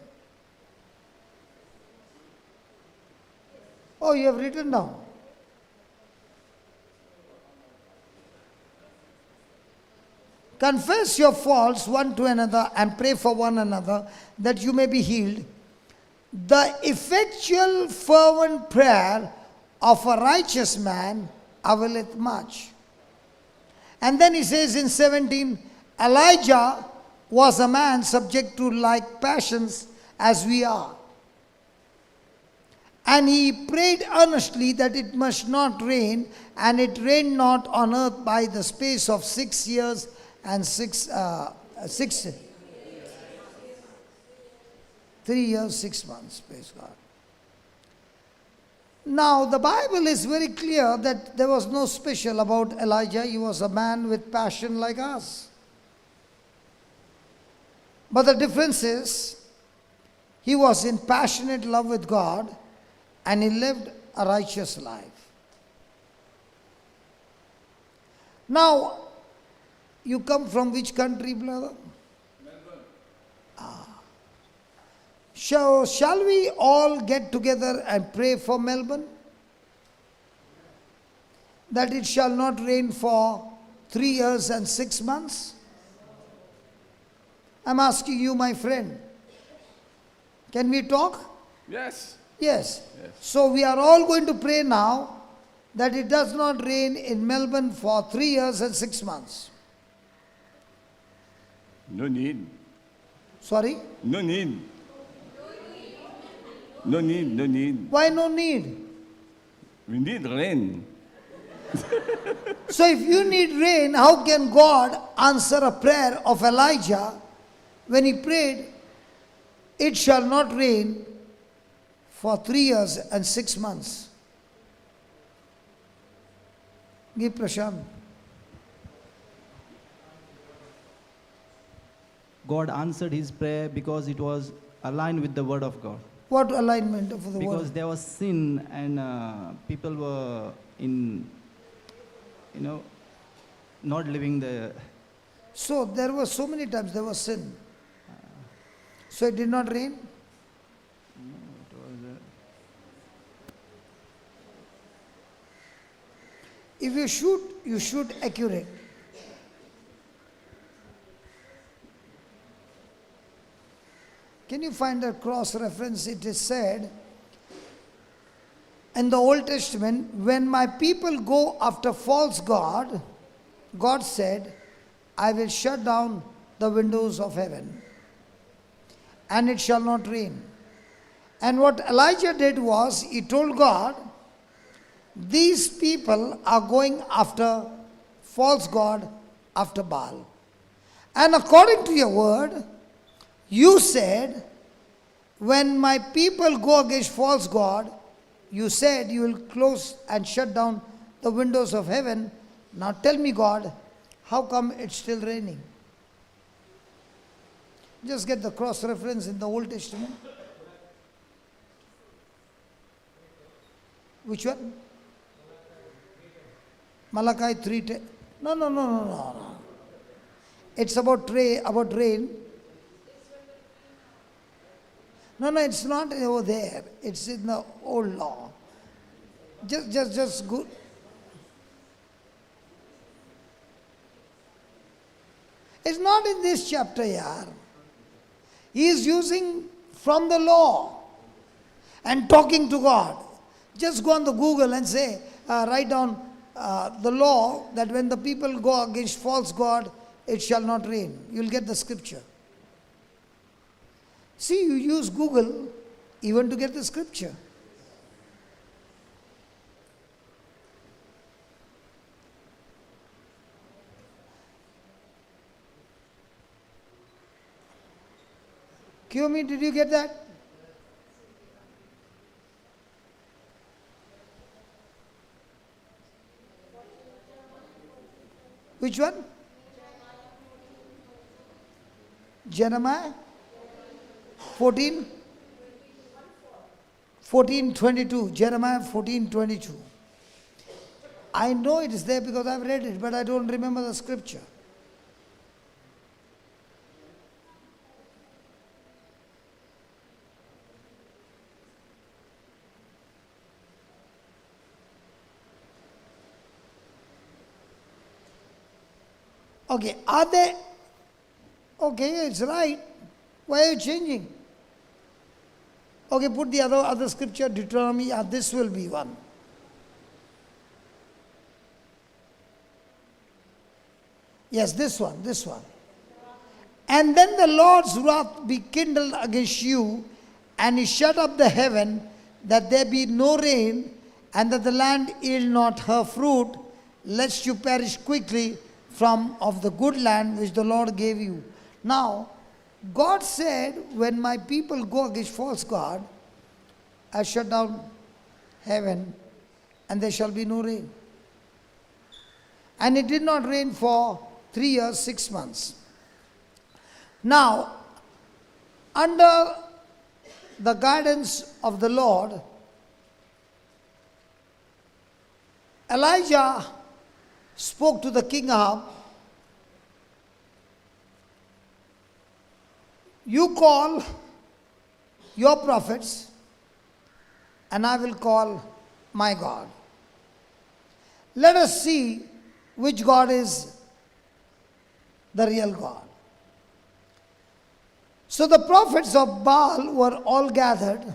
Oh, you have written down. Confess your faults one to another and pray for one another that you may be healed. The effectual fervent prayer of a righteous man availeth much. And then he says in 17, Elijah was a man subject to like passions as we are. And he prayed earnestly that it must not rain, and it rained not on earth by the space of 6 years and 3 years, 6 months, praise God. Now, the Bible is very clear that there was no special about Elijah. He was a man with passion like us. But the difference is, he was in passionate love with God, and he lived a righteous life. Now, you come from which country, brother? Melbourne. Shall we all get together and pray for Melbourne? That it shall not rain for 3 years and 6 months? I'm asking you, my friend. Can we talk? Yes. Yes. So we are all going to pray now that it does not rain in Melbourne for 3 years and 6 months. No need. Sorry? No need. No need, no need. Why no need? We need rain. So if you need rain, how can God answer a prayer of Elijah when he prayed, it shall not rain for 3 years and 6 months? Give Prashant. God answered his prayer because it was aligned with the word of God. What alignment of the word? Because there was sin, and people were not living the... So there were so many times there was sin. So it did not rain? No, it was... If you shoot, you shoot accurate. Can you find a cross reference? It is said in the Old Testament, when my people go after false God, God said, I will shut down the windows of heaven, and it shall not rain. And what Elijah did was, he told God, these people are going after false God, after Baal. And according to your word, you said, when my people go against false God, you said you will close and shut down the windows of heaven. Now tell me, God, how come it's still raining? Just get the cross reference in the Old Testament. Which one? Malachi 3:10. No. It's about rain. No, it's not over there. It's in the old law. Just go. It's not in this chapter, yaar. He is using from the law and talking to God. Just go on the Google and say, write down the law that when the people go against false God, it shall not rain. You'll get the scripture. See, you use Google even to get the scripture. Kiyomi, did you get that? Which one? Jeremiah 14:22. Jeremiah 14:22. I know it is there because I've read it, but I don't remember the scripture. Okay, are they? Okay, it's right. Why are you changing? Okay, put the other scripture, Deuteronomy. This will be one. Yes, this one. And then the Lord's wrath be kindled against you, and he shut up the heaven, that there be no rain, and that the land yield not her fruit, lest you perish quickly from of the good land which the Lord gave you. Now, God said, when my people go against false God, I shut down heaven and there shall be no rain. And it did not rain for 3 years, 6 months. Now, under the guidance of the Lord, Elijah spoke to the king Ahab, you call your prophets and I will call my God. Let us see which God is the real God. So the prophets of Baal were all gathered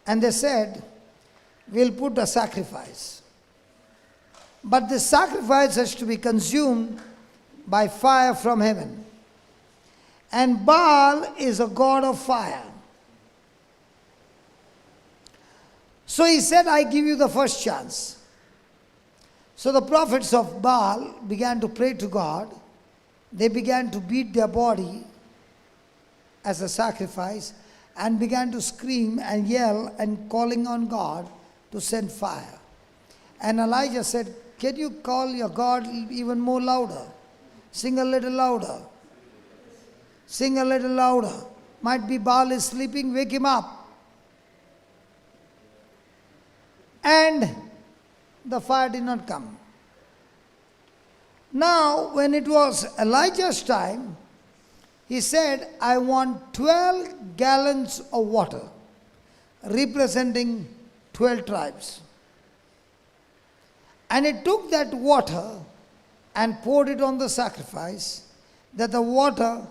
and they said, we'll put a sacrifice. But the sacrifice has to be consumed by fire from heaven. And Baal is a god of fire. So he said, I give you the first chance. So the prophets of Baal began to pray to God. They began to beat their body as a sacrifice and began to scream and yell and calling on God to send fire. And Elijah said, can you call your God even more louder? Sing a little louder. Sing a little louder. Might be Baal is sleeping, wake him up. And the fire did not come. Now, when it was Elijah's time, he said, I want 12 gallons of water, representing 12 tribes. And he took that water and poured it on the sacrifice, that the water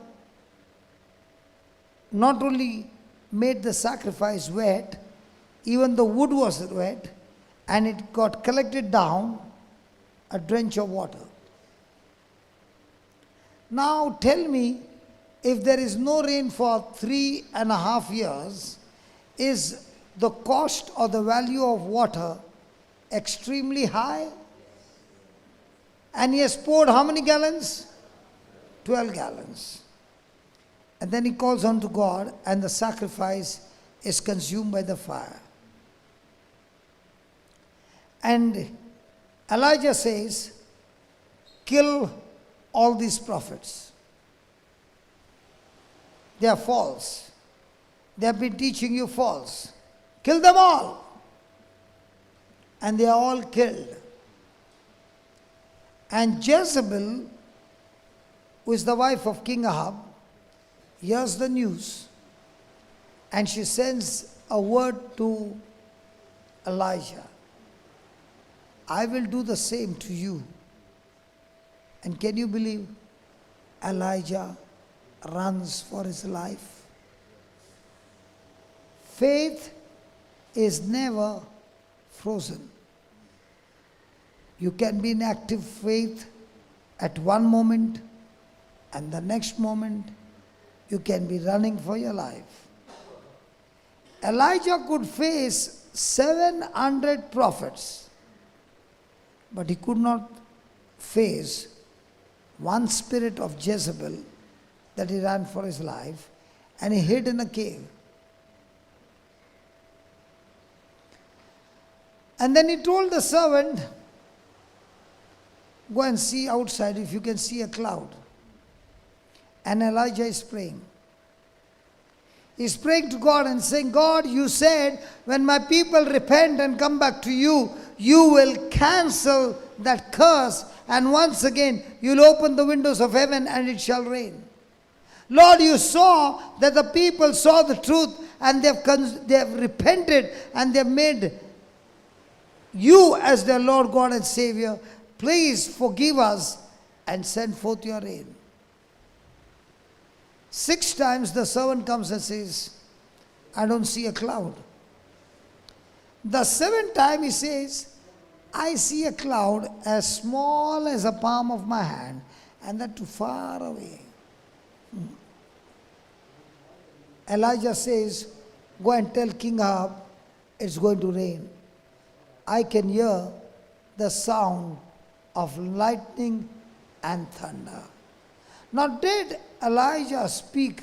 not only made the sacrifice wet, even the wood was wet, and it got collected down, a drench of water. Now tell me, if there is no rain for 3.5 years, is the cost or the value of water extremely high? And he has poured how many gallons? 12 gallons. And then he calls on to God, and the sacrifice is consumed by the fire. And Elijah says, kill all these prophets. They are false. They have been teaching you false. Kill them all. And they are all killed. And Jezebel, who is the wife of King Ahab, hears the news. And she sends a word to Elijah. I will do the same to you. And can you believe Elijah runs for his life? Faith is never frozen. You can be in active faith at one moment, and the next moment you can be running for your life. Elijah could face 700 prophets, but he could not face one spirit of Jezebel that he ran for his life, and he hid in a cave. And then he told the servant, go and see outside if you can see a cloud. And Elijah is praying. He's praying to God and saying, God, you said when my people repent and come back to you, you will cancel that curse, and once again you'll open the windows of heaven and it shall rain. Lord, you saw that the people saw the truth and they have repented and they have made you as their Lord God and Savior. Please forgive us and send forth your rain. 6 times the servant comes and says, I don't see a cloud. The 7th time he says, I see a cloud as small as a palm of my hand, and that too far away. Elijah says, go and tell King Ahab it's going to rain. I can hear the sound of lightning and thunder. Now, did Elijah speak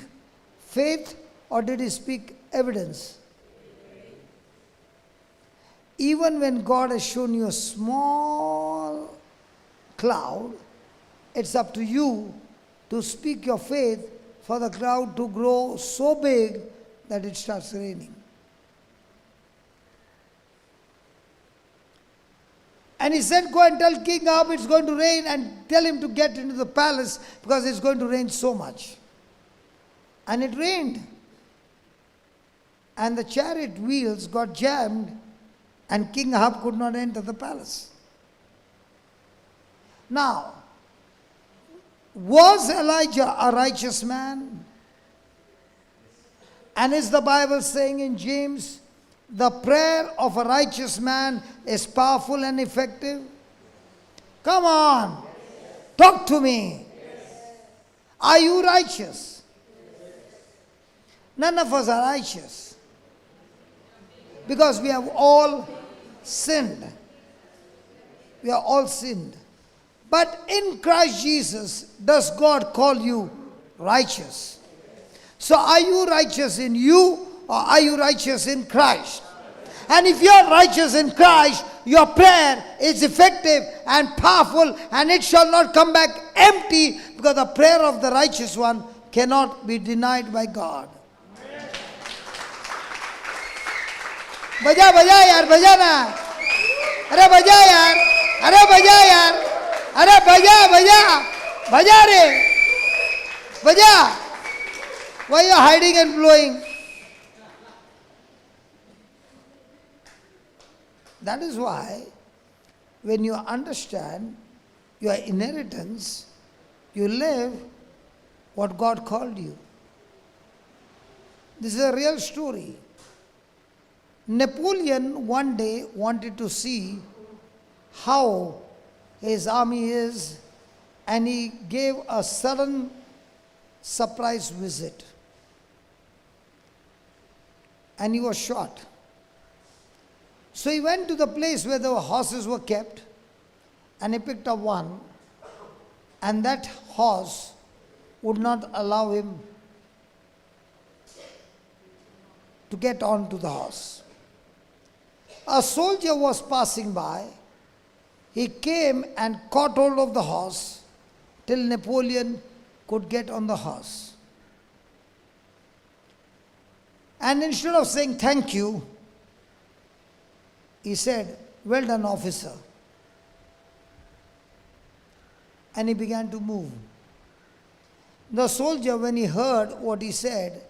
faith or did he speak evidence? Even when God has shown you a small cloud, it's up to you to speak your faith for the cloud to grow so big that it starts raining. And he said, go and tell King Ahab it's going to rain, and tell him to get into the palace because it's going to rain so much. And it rained. And the chariot wheels got jammed and King Ahab could not enter the palace. Now, was Elijah a righteous man? And is the Bible saying in James, the prayer of a righteous man is powerful and effective? Come on, talk to me. Are you righteous? None of us are righteous because we have all sinned. We are all sinned. But in Christ Jesus, does God call you righteous? So are you righteous in you, or are you righteous in Christ? And if you are righteous in Christ, your prayer is effective and powerful, and it shall not come back empty, because the prayer of the righteous one cannot be denied by God. बजा बजा यार, बजा ना, अरे बजा यार, अरे बजा यार, अरे बजा बजा बजा रे, बजा. Why are you hiding and blowing? That is why when you understand your inheritance, you live what God called you. This is a real story. Napoleon one day wanted to see how his army is, and he gave a sudden surprise visit. And he was shot. So he went to the place where the horses were kept, and he picked up one, and that horse would not allow him to get onto the horse. A soldier was passing by. He came and caught hold of the horse till Napoleon could get on the horse. And instead of saying thank you, he said, "Well done, officer." And he began to move. The soldier, when he heard what he said,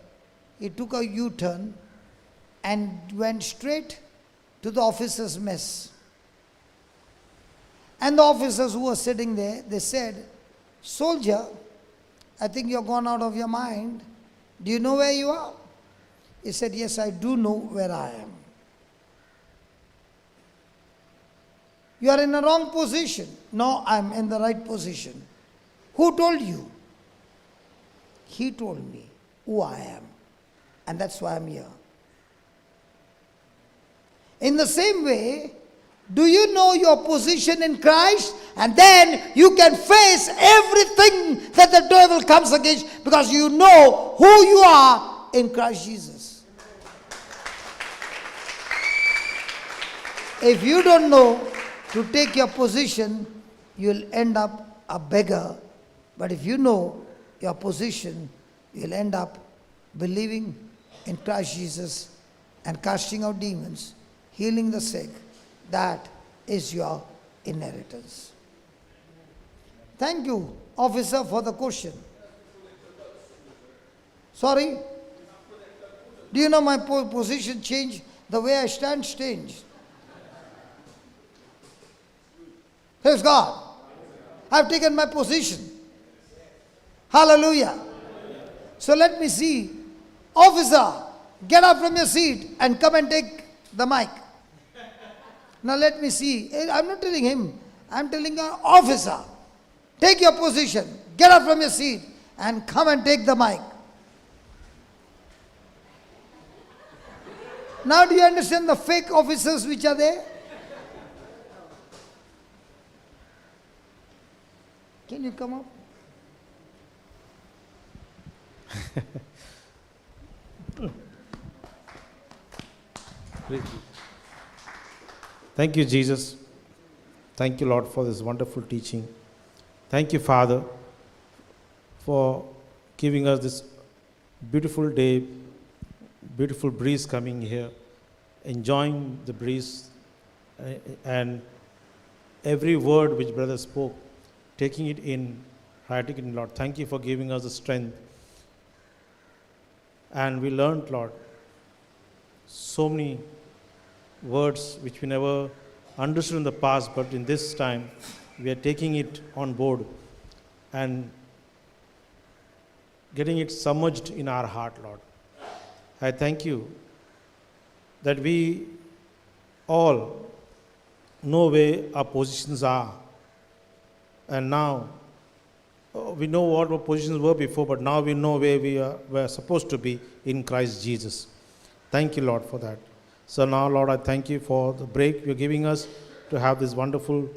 he took a U-turn and went straight to the officers' mess. And the officers who were sitting there, they said, "Soldier, I think you're gone out of your mind. Do you know where you are?" He said, "Yes, I do know where I am." "You are in a wrong position." "No, I'm in the right position." "Who told you?" "He told me who I am, and that's why I'm here." In the same way, do you know your position in Christ? And then you can face everything that the devil comes against because you know who you are in Christ Jesus. If you don't know to take your position, you'll end up a beggar. But if you know your position, you'll end up believing in Christ Jesus and casting out demons, healing the sick. That is your inheritance. Thank you, officer, for the question. Sorry? Do you know my position changed? The way I stand changed. Praise God. I've taken my position. Hallelujah. So let me see. Officer, get up from your seat and come and take the mic. Now let me see. I'm not telling him. I'm telling an officer. Take your position. Get up from your seat and come and take the mic. Now do you understand the fake officers which are there? Can you come up? Thank you, Jesus. Thank you, Lord, for this wonderful teaching. Thank you, Father, for giving us this beautiful day, beautiful breeze coming here, enjoying the breeze and every word which brother spoke, taking it in, writing it in, Lord. Thank you for giving us the strength. And we learned, Lord, so many words which we never understood in the past, but in this time we are taking it on board and getting it submerged in our heart, Lord. I thank you that we all know where our positions are, and now we know what our positions were before, but now we know where we're supposed to be in Christ Jesus. Thank you, Lord, for that. So now, Lord, I thank you for the break you're giving us to have this wonderful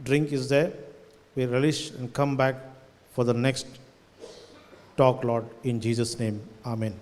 drink is there. We relish and come back for the next talk, Lord, in Jesus' name. Amen.